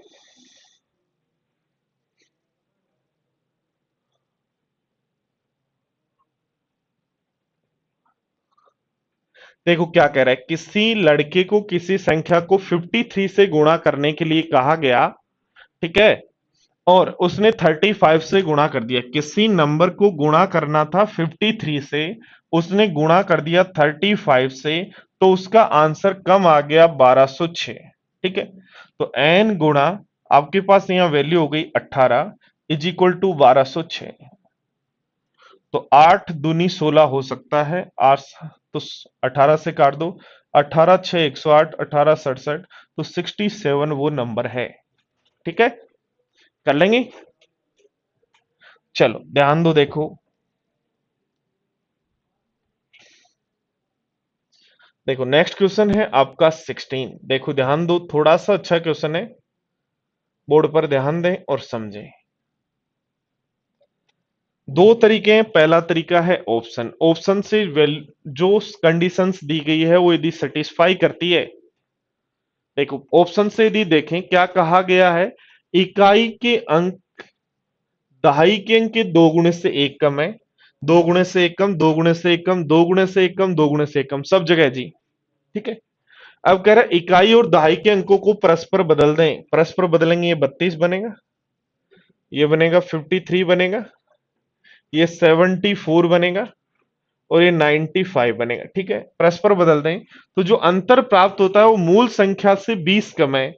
देखो क्या कह रहा है, किसी लड़के को किसी संख्या को 53 से गुणा करने के लिए कहा गया, ठीक है, और उसने 35 से गुणा कर दिया। किसी नंबर को गुणा करना था 53 से, उसने गुणा कर दिया 35 से, तो उसका आंसर कम आ गया 1206। ठीक है, तो n गुणा, आपके पास यहां वैल्यू हो गई 18 इज इक्वल टू 1206। तो 8 दूनी 16 हो सकता है, 8 तो 18 से काट दो, 18 6 108, 18 67, तो 67 वो नंबर है। ठीक है, कर लेंगे। चलो ध्यान दो, देखो देखो नेक्स्ट क्वेश्चन है आपका 16। देखो ध्यान दो, थोड़ा सा अच्छा क्वेश्चन है, बोर्ड पर ध्यान दें और समझें। दो तरीके हैं, पहला तरीका है ऑप्शन, ऑप्शन से जो कंडीशंस दी गई है वो यदि सेटिस्फाई करती है देखो ऑप्शन से यदि देखें क्या कहा गया है, इकाई के अंक दहाई के अंक के दो गुणे से एक कम है, दो गुणे से एक कम, दो गुणे से एक कम, दो गुणे से एक कम, दो गुणे से एक कम, सब जगह जी। ठीक है। अब कह रहा है इकाई और दहाई के अंकों को परस्पर बदल दें, परस्पर बदलेंगे, ये 32 बनेगा, ये बनेगा 53 बनेगा, ये 74 बनेगा और ये 95 बनेगा। ठीक है, परस्पर बदल दें तो जो अंतर प्राप्त होता है वो मूल संख्या से 20 कम है।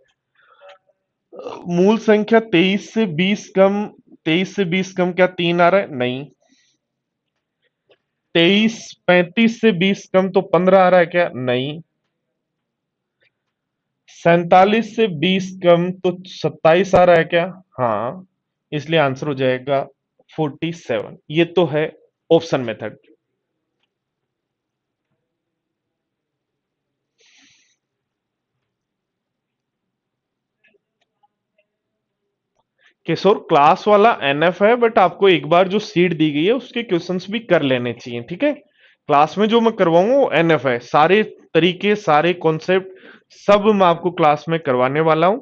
मूल संख्या 23 से 20 कम, 23 से 20 कम क्या 3 आ रहा है? नहीं। 23 35 से 20 कम तो 15 आ रहा है क्या? नहीं। 47 से 20 कम तो 27 आ रहा है क्या? हाँ। इसलिए आंसर हो जाएगा 47। ये तो है ऑप्शन मेथड। किशोर क्लास वाला एनएफ है, बट आपको एक बार जो सीट दी गई है उसके क्वेश्चंस भी कर लेने चाहिए। ठीक है, क्लास में जो मैं करवाऊंगा वो एनएफ है, सारे तरीके सारे कॉन्सेप्ट सब मैं आपको क्लास में करवाने वाला हूं।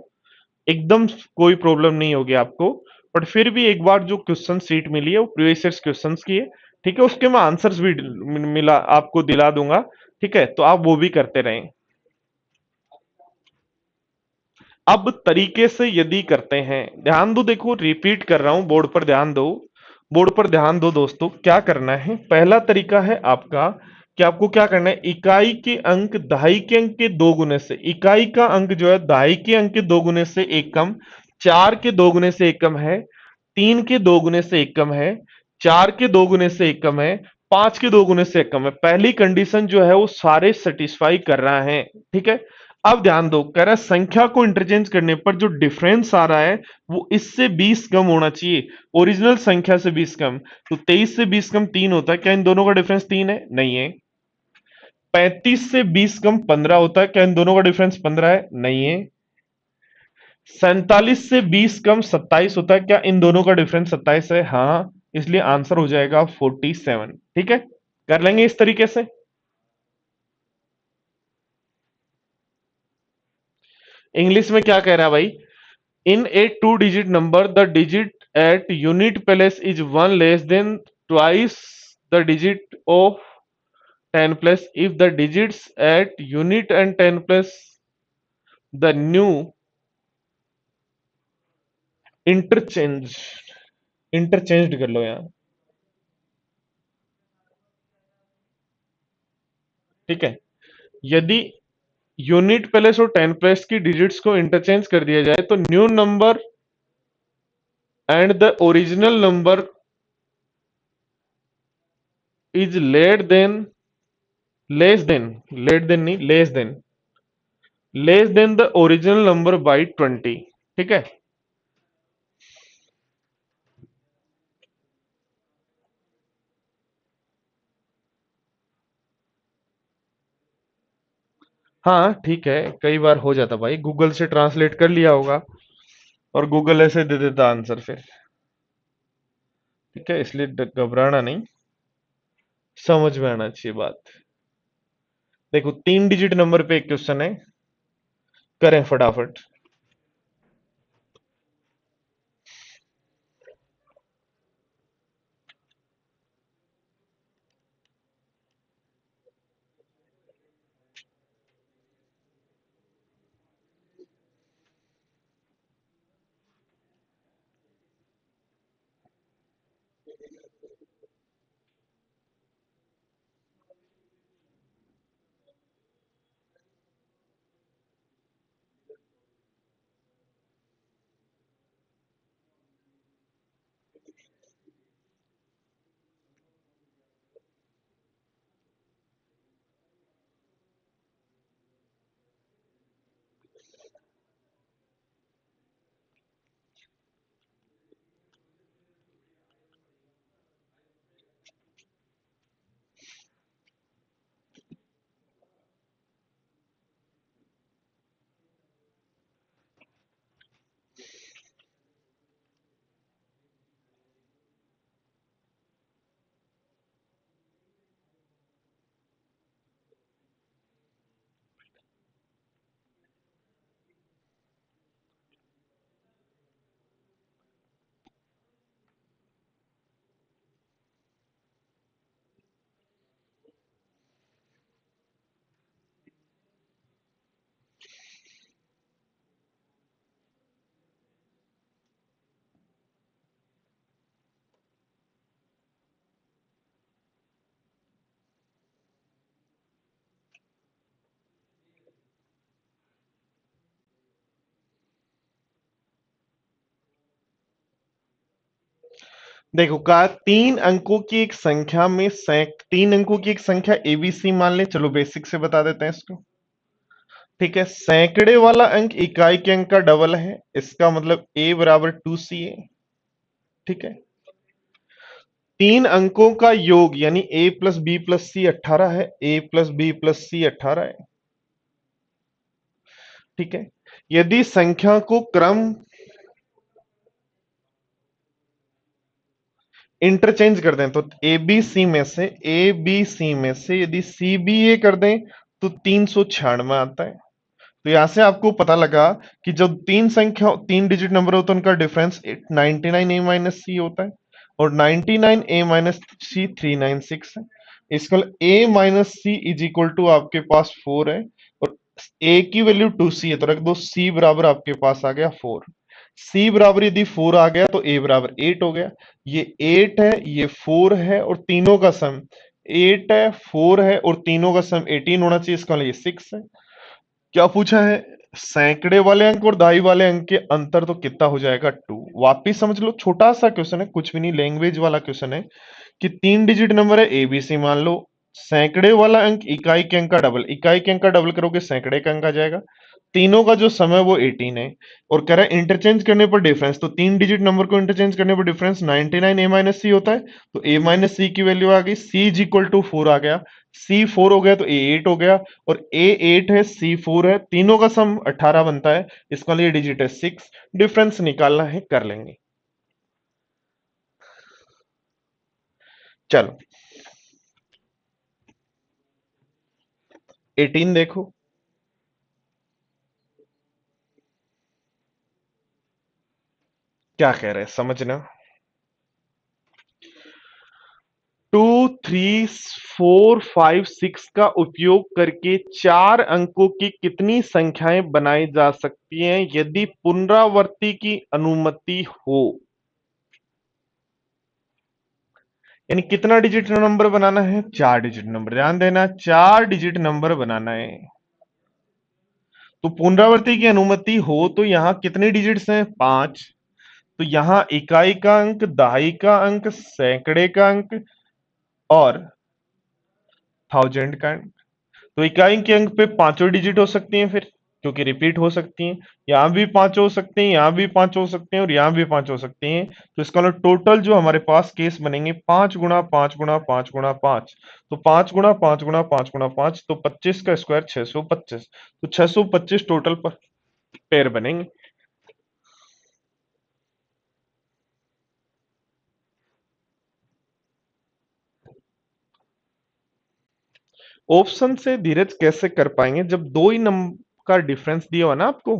एकदम कोई प्रॉब्लम नहीं होगी आपको। बट फिर भी एक बार जो क्वेश्चन सीट मिली है वो प्रीवियस ईयर क्वेश्चंस की है। ठीक है, उसके मैं आंसर्स भी मिला आपको दिला दूंगा। ठीक है, तो आप वो भी करते रहें। अब तरीके से यदि करते हैं, ध्यान दो, देखो रिपीट कर रहा हूं, बोर्ड पर ध्यान दो। बोर्ड पर ध्यान दो दोस्तों, क्या करना है, पहला तरीका है आपका कि आपको क्या करना है, इकाई के अंक दहाई के अंक के दो गुने से, इकाई का अंक जो है दहाई के अंक के दो गुने से एक कम, चार के दो गुने से एक कम है, तीन के दो गुने से एक कम है, चार के दो गुने से एक कम है, पांच के दो गुने से एक कम है। पहली कंडीशन जो है वो सारे सेटिस्फाई कर रहा है। ठीक है, अब ध्यान दो, कह रहा है संख्या को इंटरचेंज करने पर जो डिफरेंस आ रहा है वो इससे 20 कम होना चाहिए, ओरिजिनल संख्या से 20 कम। तो 23 से 20 कम 3 होता है, क्या इन दोनों का डिफरेंस 3 है? नहीं है। 35 से 20 कम 15 होता है, क्या इन दोनों का डिफरेंस 15 है? नहीं है। 47 से 20 कम 27 होता है, क्या इन दोनों का डिफरेंस 27 है? हाँ। इसलिए आंसर हो जाएगा 47। ठीक है, कर लेंगे इस तरीके से। इंग्लिश में क्या कह रहा है भाई, in a two digit number the digit at unit place is one less than twice the digit of 10 plus if the digits at unit and 10 plus the new interchange, interchange कर लो यहां। ठीक है, यदि यूनिट प्लेस और 10 place की digits को interchange कर दिया जाए तो new number and the original number is late than नहीं, less than the original number by 20। ठीक है। हाँ ठीक है, कई बार हो जाता भाई, गूगल से ट्रांसलेट कर लिया होगा और गूगल ऐसे दे देता आंसर फिर। ठीक है, इसलिए घबराना नहीं, समझ में आना चाहिए बात। देखो 3 डिजिट नंबर पे एक क्वेश्चन है, करें फटाफट। देखो कहा तीन अंकों की एक संख्या में तीन अंकों की एक संख्या एबीसी मान ले, चलो बेसिक से बता देते हैं इसको। ठीक है, सैकड़े वाला अंक इकाई के अंक का डबल है, इसका मतलब a बराबर 2c है। ठीक है, तीन अंकों का योग यानी a प्लस बी प्लस सी 18 है, a प्लस बी प्लस सी 18 है। ठीक है, यदि संख्या को क्रम इंटरचेंज कर दें तो ए बी सी में से यदि सी बी ए कर दें तो 396 आता है। तो यहां से आपको पता लगा कि जब तीन संख्या तीन डिजिट नंबर होता है उनका डिफरेंस 99 ए माइनस सी होता है, और 99 ए माइनस सी 396 है। इसका A minus C is equal to आपके पास 4 है, और ए की वैल्यू 2c है, तो रख दो सी बराबर आपके पास आ गया 4। सी बराबर यदि 4 आ गया तो ए बराबर 8 हो गया। ये 8 है, ये 4 है, और तीनों का सम 8 है, 4 है, और तीनों का सम 18 होना चाहिए, इसका मतलब ये 6 है। क्या पूछा है? सैकड़े वाले अंक और दहाई वाले अंक के अंतर तो कितना हो जाएगा 2। वापिस समझ लो, छोटा सा क्वेश्चन है, कुछ भी नहीं, लैंग्वेज वाला क्वेश्चन है कि तीन डिजिट नंबर है एबीसी मान लो, सैकड़े वाला अंक इकाई के अंक का डबल, इकाई के अंक का डबल करोगे सैकड़े का अंक आ जाएगा, तीनों का जो समय वो 18 है, और कह रहा है इंटरचेंज करने पर डिफरेंस, तो तीन डिजिट नंबर को इंटरचेंज करने पर डिफरेंस 99 ए माइनस सी होता है, तो ए माइनस सी की वैल्यू आ गई, सी इज इक्वल टू 4 आ गया, सी 4 हो गया तो ए 8 हो गया, और ए 8 है सी 4 है, तीनों का सम 18 बनता है, इसका लिए डिजिट है 6। डिफरेंस निकालना है, कर लेंगे। चलो 18 देखो, क्या कह रहे हैं समझना। 2 3 4 5 6 का उपयोग करके चार अंकों की कितनी संख्याएं बनाई जा सकती हैं यदि पुनरावृत्ति की अनुमति हो? यानी कितना डिजिट नंबर बनाना है? चार डिजिट नंबर, ध्यान देना, चार डिजिट नंबर बनाना है। तो पुनरावृत्ति की अनुमति हो तो यहां कितने डिजिट्स हैं? 5। तो यहां इकाई का अंक, दहाई का अंक, सैकड़े का अंक और थाउजेंड का अंक। तो इकाई के अंक पे पांचों डिजिट हो सकती हैं फिर, क्योंकि रिपीट हो सकती हैं। यहां भी पांच हो सकते हैं, यहां भी पांच हो सकते हैं, और यहां भी पांच हो सकती हैं। तो इसका मतलब टोटल जो हमारे पास केस बनेंगे 5 गुणा 5 गुणा 5 गुणा 5। तो 5 गुणा 5 गुणा 5 गुणा 5, तो 25 का स्क्वायर 625, तो 625 टोटल पर पेयर बनेंगे। ऑप्शन से धीरज कैसे कर पाएंगे जब दो ही नंबर का डिफरेंस दिया हुआ ना आपको?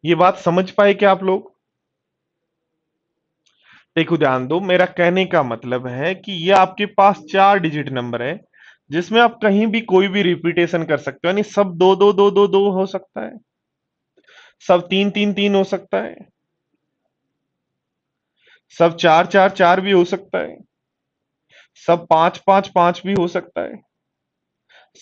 ये बात समझ पाए क्या आप लोग? देखो ध्यान दो, मेरा कहने का मतलब है कि ये आपके पास चार डिजिट नंबर है, जिसमें आप कहीं भी कोई भी रिपीटेशन कर सकते हो, यानी सब दो दो दो दो दो हो सकता है, सब तीन तीन तीन हो सकता है, सब चार चार चार भी हो सकता है, सब पांच पांच पांच भी हो सकता है,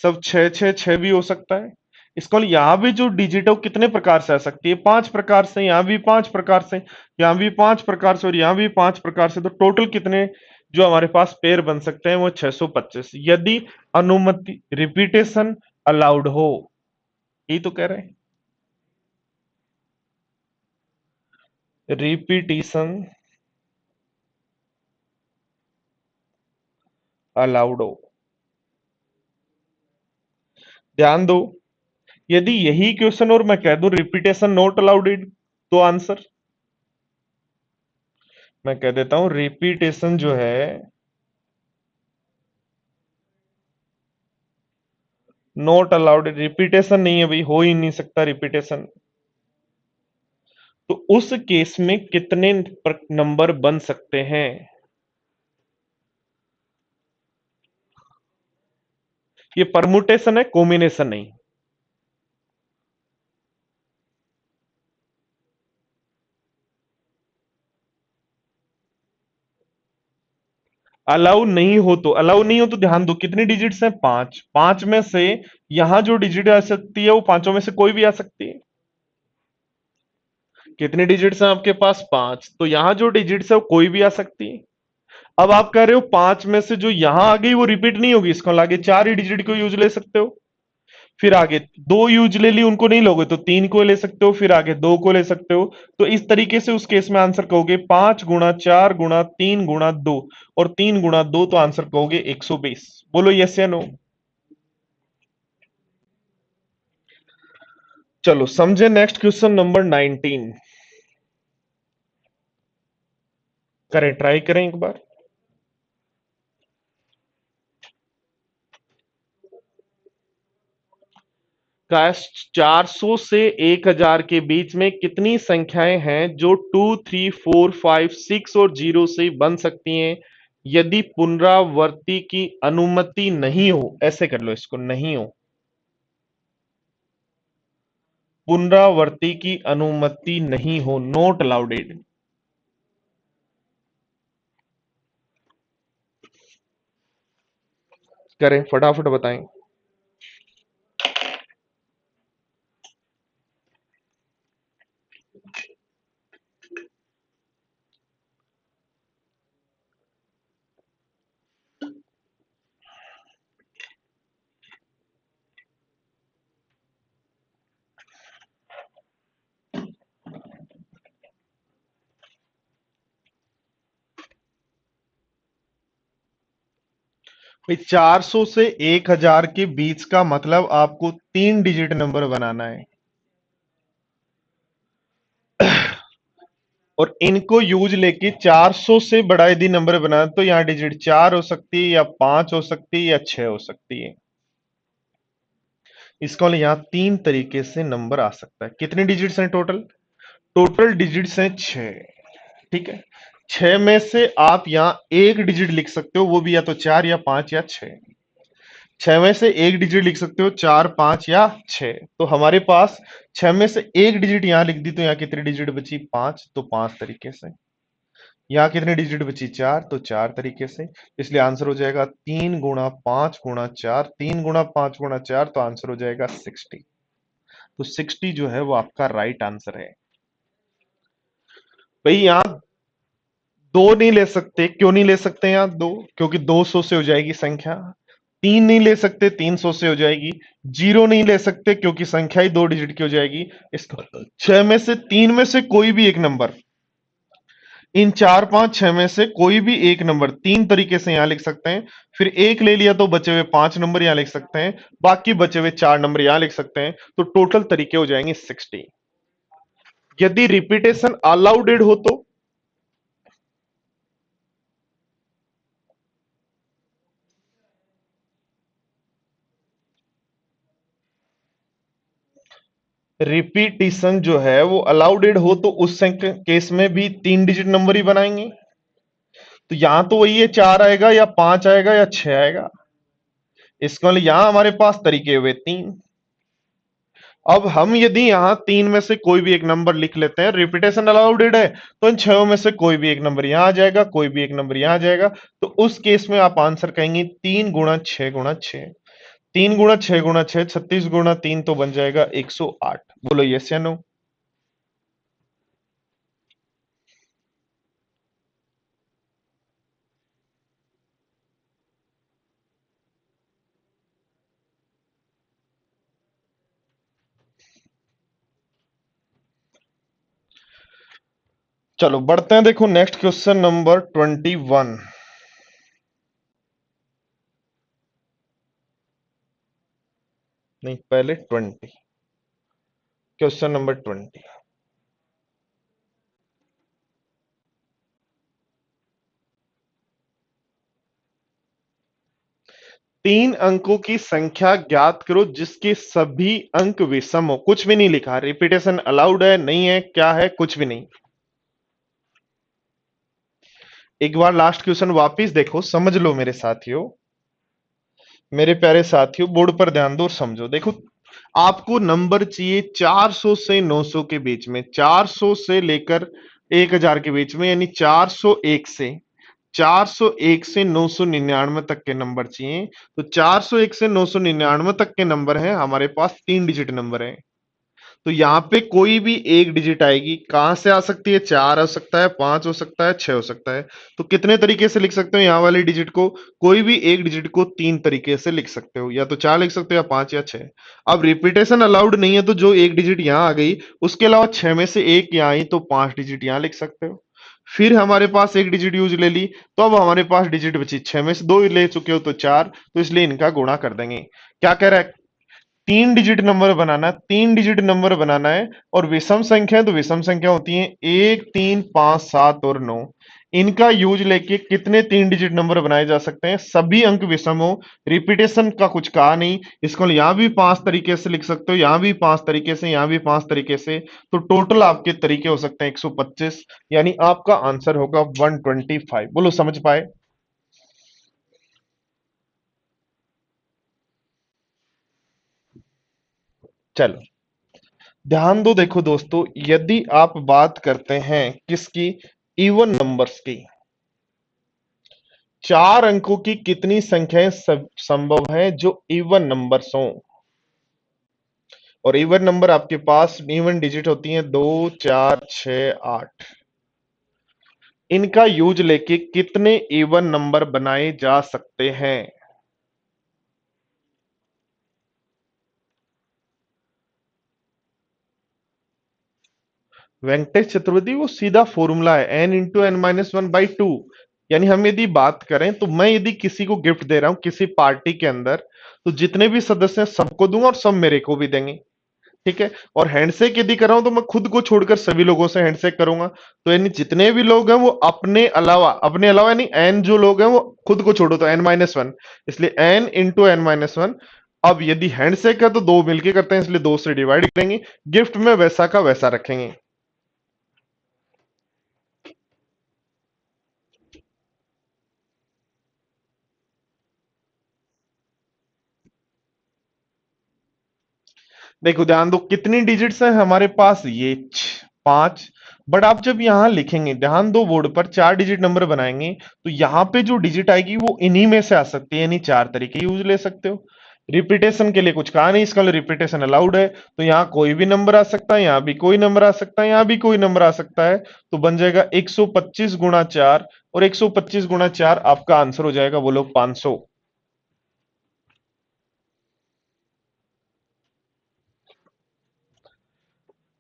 सब छह छह छह भी हो सकता है। इसको यहां भी जो डिजिट है वो कितने प्रकार से आ सकती है? 5 प्रकार से, यहां भी 5 प्रकार से, यहां भी 5 प्रकार से, और यहां भी 5 प्रकार से। तो टोटल कितने जो हमारे पास पेयर बन सकते हैं वो 625, यदि अनुमति रिपीटेशन अलाउड हो। यही तो कह रहे हैं, रिपीटेशन अलाउड हो। ध्यान दो, यदि यही क्वेश्चन और मैं कह दूं रिपीटेशन नॉट अलाउड, तो आंसर मैं कह देता हूं रिपीटेशन जो है नॉट अलाउड, रिपीटेशन नहीं है भाई, हो ही नहीं सकता रिपीटेशन। तो उस केस में कितने नंबर बन सकते हैं? ये परमुटेशन है, कॉम्बिनेशन नहीं। अलाउ नहीं हो तो ध्यान दो कितनी डिजिट्स हैं? पांच, पांच में से यहां जो डिजिट आ सकती है वो पांचों में से कोई भी आ सकती है। कितने डिजिट्स हैं आपके पास? 5। तो यहां जो डिजिट्स है वो कोई भी आ सकती है। अब आप कह रहे हो 5 में से जो यहां आ गई वो रिपीट नहीं होगी, इसको आगे 4 ही डिजिट को यूज ले सकते हो। फिर आगे दो यूज ले ली, उनको नहीं लोगे तो 3 को ले सकते हो, फिर आगे 2 को ले सकते हो। तो इस तरीके से उस केस में आंसर कहोगे 5 गुणा 4 गुणा 3 गुणा 2, और 3 गुणा 2 तो आंसर कहोगे 120। बोलो यस या नो। चलो समझे नेक्स्ट क्वेश्चन नंबर 19। करें, ट्राई करें एक बार। कैश 400 से 1000 के बीच में कितनी संख्याएं हैं जो 2, 3, 4, 5, 6 और 0 से बन सकती हैं यदि पुनरावृत्ति की अनुमति नहीं हो? ऐसे कर लो इसको, नहीं हो, पुनरावृत्ति की अनुमति नहीं हो, नॉट अलाउडेड। करें, फटाफट बताएं। भाई 400 से 1000 के बीच का मतलब आपको 3 डिजिट नंबर बनाना है, और इनको यूज लेके 400 से बड़ा यदि नंबर बनाना तो यहां डिजिट 4 हो सकती है, या 5 हो सकती है, या 6 हो सकती है। इसको यहां 3 तरीके से नंबर आ सकता है। कितने डिजिट्स हैं टोटल? टोटल डिजिट्स हैं 6। ठीक है, 6 में से आप यहां एक डिजिट लिख सकते हो, वो भी या तो 4 या 5 या 6। 6 में से एक डिजिट लिख सकते हो, 4, 5 या 6। तो हमारे पास 6 में से एक डिजिट यहां लिख दी, तो यहां कितनी डिजिट बची? 5। तो 5 तरीके से। यहां कितनी डिजिट बची? 4। तो 4 तरीके से। इसलिए आंसर हो जाएगा 3 गुणा 5 गुणा 4। 3 गुणा 5 गुणा 4, तो आंसर हो जाएगा 60। तो 60 जो है वो आपका राइट आंसर है। भाई यहां दो नहीं ले सकते, क्यों नहीं ले सकते यहां दो? क्योंकि 200 से हो जाएगी संख्या। 3 नहीं ले सकते, 300 से हो जाएगी। 0 नहीं ले सकते क्योंकि संख्या ही 2 डिजिट की हो जाएगी। इसको 6 में से 3 में से कोई भी एक नंबर, इन 4, 5, 6 में से कोई भी एक नंबर 3 तरीके से यहां लिख सकते हैं। फिर एक ले लिया तो बचे हुए 5 नंबर यहां लिख सकते हैं, बाकी बचे हुए 4 नंबर यहां लिख सकते हैं। तो टोटल तरीके हो जाएंगे 60। यदि रिपीटेशन अलाउडेड हो तो? रिपीटिशन जो है वो अलाउडेड हो तो उस केस में भी 3 डिजिट नंबर ही बनाएंगे। तो यहां तो वही है, 4 आएगा या 5 आएगा या 6 आएगा। इसका मतलब यहां हमारे पास तरीके हुए 3। अब हम यदि यहां 3 में से कोई भी एक नंबर लिख लेते हैं, रिपीटेशन अलाउडेड है, तो इन 6 में से कोई भी एक नंबर यहां आ जाएगा, कोई भी एक नंबर यहां आ जाएगा। तो उस केस में आप आंसर कहेंगे 3 गुणा 6 गुणा 6। 3 गुणा 6 गुणा 6, 36 गुणा 3 तो बन जाएगा 108। बोलो यस या नो। चलो बढ़ते हैं, देखो नेक्स्ट क्वेश्चन नंबर 21। नहीं, पहले 20। Question number 20। 3 अंकों की संख्या ज्ञात करो जिसके सभी अंक विषम हो। कुछ भी नहीं लिखा, रिपीटेशन अलाउड है नहीं है, क्या है, कुछ भी नहीं। एक बार लास्ट क्वेश्चन वापिस देखो, समझ लो मेरे साथियों, मेरे प्यारे साथियों, बोर्ड पर ध्यान दो और समझो। देखो, आपको नंबर चाहिए 400 से 900 के बीच में, 400 से लेकर 1000 के बीच में, यानी 401 से 999 तक के नंबर चाहिए। तो 401 से 999 तक के नंबर हैं हमारे पास, 3 डिजिट नंबर है। तो यहाँ पे कोई भी एक डिजिट आएगी, कहां से आ सकती है? 4 हो सकता है, 5 हो सकता है, 6 हो सकता है। तो कितने तरीके से लिख सकते हो यहाँ वाली डिजिट को? कोई भी एक डिजिट को 3 तरीके से लिख सकते हो, या तो 4 लिख सकते हो, या 5 या 6। अब रिपीटेशन अलाउड नहीं है, तो जो एक डिजिट यहाँ आ गई उसके अलावा 6 में से एक यहाँ आई तो 5 डिजिट यहाँ लिख सकते हो। फिर हमारे पास एक डिजिट यूज ले ली, तो अब हमारे पास डिजिट बची 6 में से 2 ले चुके हो तो 4, तो इसलिए इनका गुणा कर देंगे। क्या कह रहा है? 3 डिजिट नंबर बनाना है और विषम संख्या है तो विषम संख्या होती है 1, 3, 5, 7 और 9। इनका यूज लेके कितने 3 डिजिट नंबर बनाए जा सकते हैं? सभी अंक विषम हो, रिपीटेशन का कुछ कहा नहीं। इसको यहां भी 5 तरीके से लिख सकते हो, यहां भी 5 तरीके से, यहां भी 5 तरीके से, तो टोटल आपके तरीके हो सकते हैं 125, यानी आपका आंसर होगा 125। बोलो समझ पाए? चलो ध्यान दो, देखो दोस्तों, यदि आप बात करते हैं किसकी? इवन नंबर्स की। 4 अंकों की कितनी संख्याएं संभव हैं जो इवन नंबर्स हों? और इवन नंबर आपके पास इवन डिजिट होती हैं 2, 4, 6, 8। इनका यूज लेके कितने इवन नंबर बनाए जा सकते हैं? वेंकटेश चतुर्वेदी, वो सीधा फॉर्मूला है n × n-1/2। यानी हम यदि बात करें तो मैं यदि किसी को गिफ्ट दे रहा हूं किसी पार्टी के अंदर, तो जितने भी सदस्य हैं सबको दूंगा और सब मेरे को भी देंगे। ठीक है। और हैंडशेक यदि कर रहा हूं तो मैं खुद को छोड़कर सभी लोगों से हैंडशेक करूंगा। तो यानी जितने भी लोग हैं वो अपने अलावा यानी एन जो लोग हैं वो खुद को छोड़ो तो n-1, इसलिए n × n-1। अब यदि हैंडशेक है तो दो मिलके करते हैं, इसलिए 2 से डिवाइड करेंगे। गिफ्ट में वैसा का वैसा रखेंगे। देखो ध्यान दो, कितनी डिजिट्स हैं हमारे पास? ये 5। बट आप जब यहां लिखेंगे, ध्यान दो, बोर्ड पर 4 डिजिट नंबर बनाएंगे तो यहां पे जो डिजिट आएगी वो इन्हीं में से आ सकती है, यानी 4 तरीके यूज ले सकते हो। रिपीटेशन के लिए कुछ कहा नहीं, इसका रिपीटेशन अलाउड है, तो यहाँ कोई भी नंबर आ सकता है, यहाँ भी कोई नंबर आ सकता है, यहाँ भी कोई नंबर आ सकता है। तो बन जाएगा 125 × 4, और 125 × 4 आपका आंसर हो जाएगा, वो लोग 500।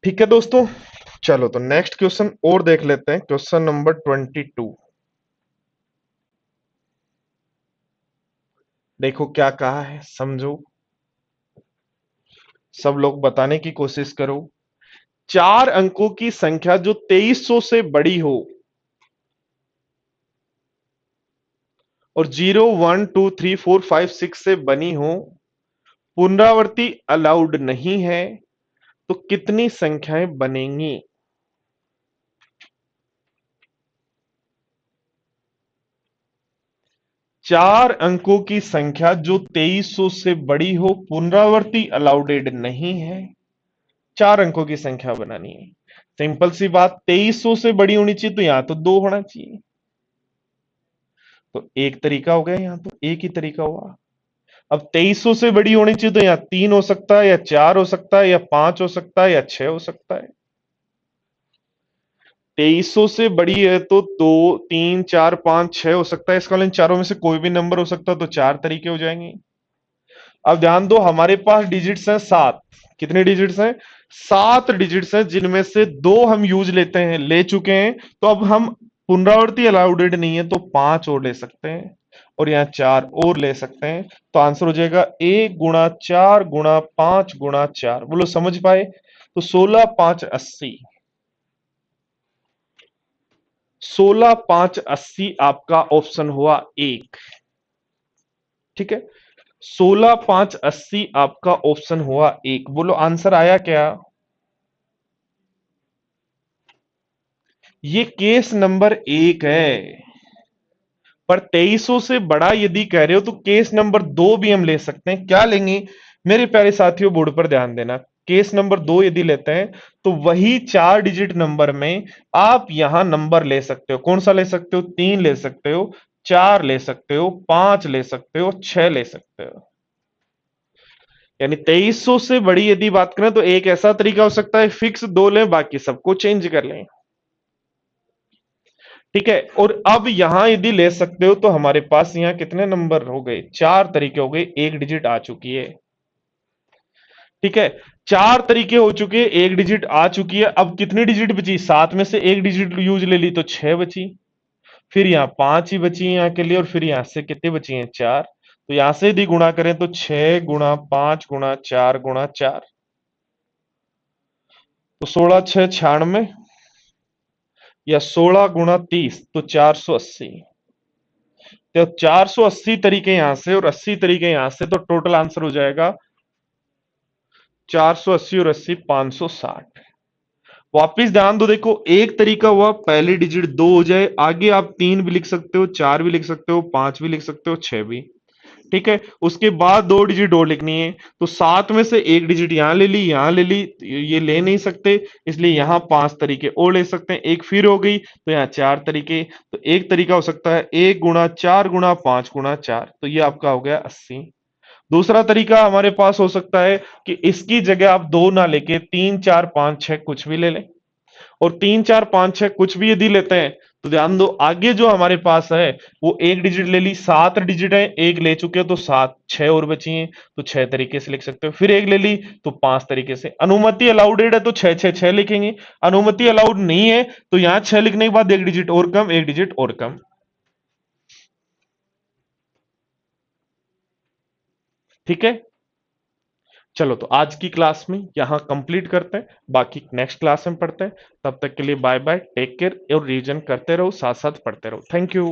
ठीक है दोस्तों, चलो तो नेक्स्ट क्वेश्चन और देख लेते हैं, क्वेश्चन नंबर 22। देखो क्या कहा है, समझो, सब लोग बताने की कोशिश करो। 4 अंकों की संख्या जो 2300 से बड़ी हो और 0, 1, 2, 3, 4, 5, 6 से बनी हो, पुनरावृत्ति अलाउड नहीं है, तो कितनी संख्याएं बनेंगी? 4 अंकों की संख्या जो 2300 से बड़ी हो, पुनरावृत्ति अलाउडेड नहीं है, 4 अंकों की संख्या बनानी है। सिंपल सी बात, 2300 से बड़ी होनी चाहिए तो यहां तो 2 होना चाहिए। तो एक तरीका हो गया, यहां तो एक ही तरीका हुआ। अब 2300 से बड़ी होनी चाहिए तो यहां 3 हो सकता है, या 4 हो सकता है, या 5 हो सकता है, या 6 हो सकता है। 2300 से बड़ी है तो 2, 3, 4, 5, 6 हो सकता है, इसका इन चारों में से कोई भी नंबर हो सकता है, तो 4 तरीके हो जाएंगे। अब ध्यान दो, हमारे पास डिजिट्स हैं 7। कितने डिजिट्स हैं? 7 डिजिट्स हैं, जिनमें से 2 हम यूज ले चुके हैं। तो अब हम पुनरावृत्ति अलाउडेड नहीं है, तो 5 और ले सकते हैं, और यहाँ 4 और ले सकते हैं। तो आंसर हो जाएगा 1 × 4 × 5 × 4। बोलो समझ पाए? तो 16, 5, 80। 16, 5, 80 आपका ऑप्शन हुआ एक। ठीक है, 16, 5, 80 आपका ऑप्शन हुआ एक। बोलो आंसर आया क्या? ये केस नंबर 1 है। पर 2300 से बड़ा यदि कह रहे हो तो केस नंबर 2 भी हम ले सकते हैं। क्या लेंगे मेरे प्यारे साथियों? बोर्ड पर ध्यान देना। केस नंबर 2 यदि लेते हैं तो वही 4 डिजिट नंबर में आप यहां नंबर ले सकते हो। कौन सा ले सकते हो? 3 ले सकते हो, 4 ले सकते हो, 5 ले सकते हो, 6 ले सकते हो। यानी 2300 से बड़ी यदि बात करें तो एक ऐसा तरीका हो सकता है फिक्स 2 लें, बाकी सबको चेंज कर लें। ठीक है, और अब यहां यदि ले सकते हो तो हमारे पास यहां कितने नंबर हो गए, 4 तरीके हो गए, एक डिजिट आ चुकी है। ठीक है, 4 तरीके हो चुके हैं, एक डिजिट आ चुकी है। अब कितनी डिजिट बची, 7 में से एक डिजिट यूज ले ली तो 6 बची, फिर यहां 5 ही बची है यहां के लिए, और फिर यहां से कितने बची हैं, 4। तो यहां से यदि गुणा करें तो 6 गुणा 5 गुणा 4 गुणा 4, तो 16 6 96, या 16 गुणा 30 तो 480। तो 480 तरीके यहां से और 80 तरीके यहां से, तो टोटल आंसर हो जाएगा 480 और 80 560। वापिस ध्यान दो, देखो एक तरीका हुआ पहली डिजिट 2 हो जाए, आगे आप 3 भी लिख सकते हो, 4 भी लिख सकते हो, 5 भी लिख सकते हो, 6 भी। ठीक है, उसके बाद 2 डिजिट और लिखनी है, तो 7 में से एक डिजिट यहां ले ली, यहां ले ली, ये ले नहीं सकते, इसलिए यहां 5 तरीके और ले सकते हैं, एक फिर हो गई, तो यहां 4 तरीके। तो एक तरीका हो सकता है 1 गुणा 4 गुणा 5 गुणा 4, तो ये आपका हो गया 80। दूसरा तरीका हमारे पास हो सकता है कि इसकी जगह आप 2 ना लेके 3 4 5 6 कुछ भी ले लें, और 3 4 5 6 कुछ भी यदि लेते हैं तो ध्यान दो आगे जो हमारे पास है वो एक डिजिट ले ली, 7 डिजिट है, एक ले चुके हो तो 7 6 और बची हैं, तो 6 तरीके से लिख सकते हो, फिर एक ले ली तो 5 तरीके से। अनुमति अलाउडेड है तो 6 6 6 लिखेंगे, अनुमति अलाउड नहीं है तो यहां 6 लिखने के बाद एक डिजिट और कम, एक डिजिट और कम। ठीक है, चलो तो आज की क्लास में यहां कंप्लीट करते हैं, बाकी नेक्स्ट क्लास में पढ़ते हैं। तब तक के लिए बाय बाय, टेक केयर, और रिवीजन करते रहो, साथ साथ पढ़ते रहो। Thank you.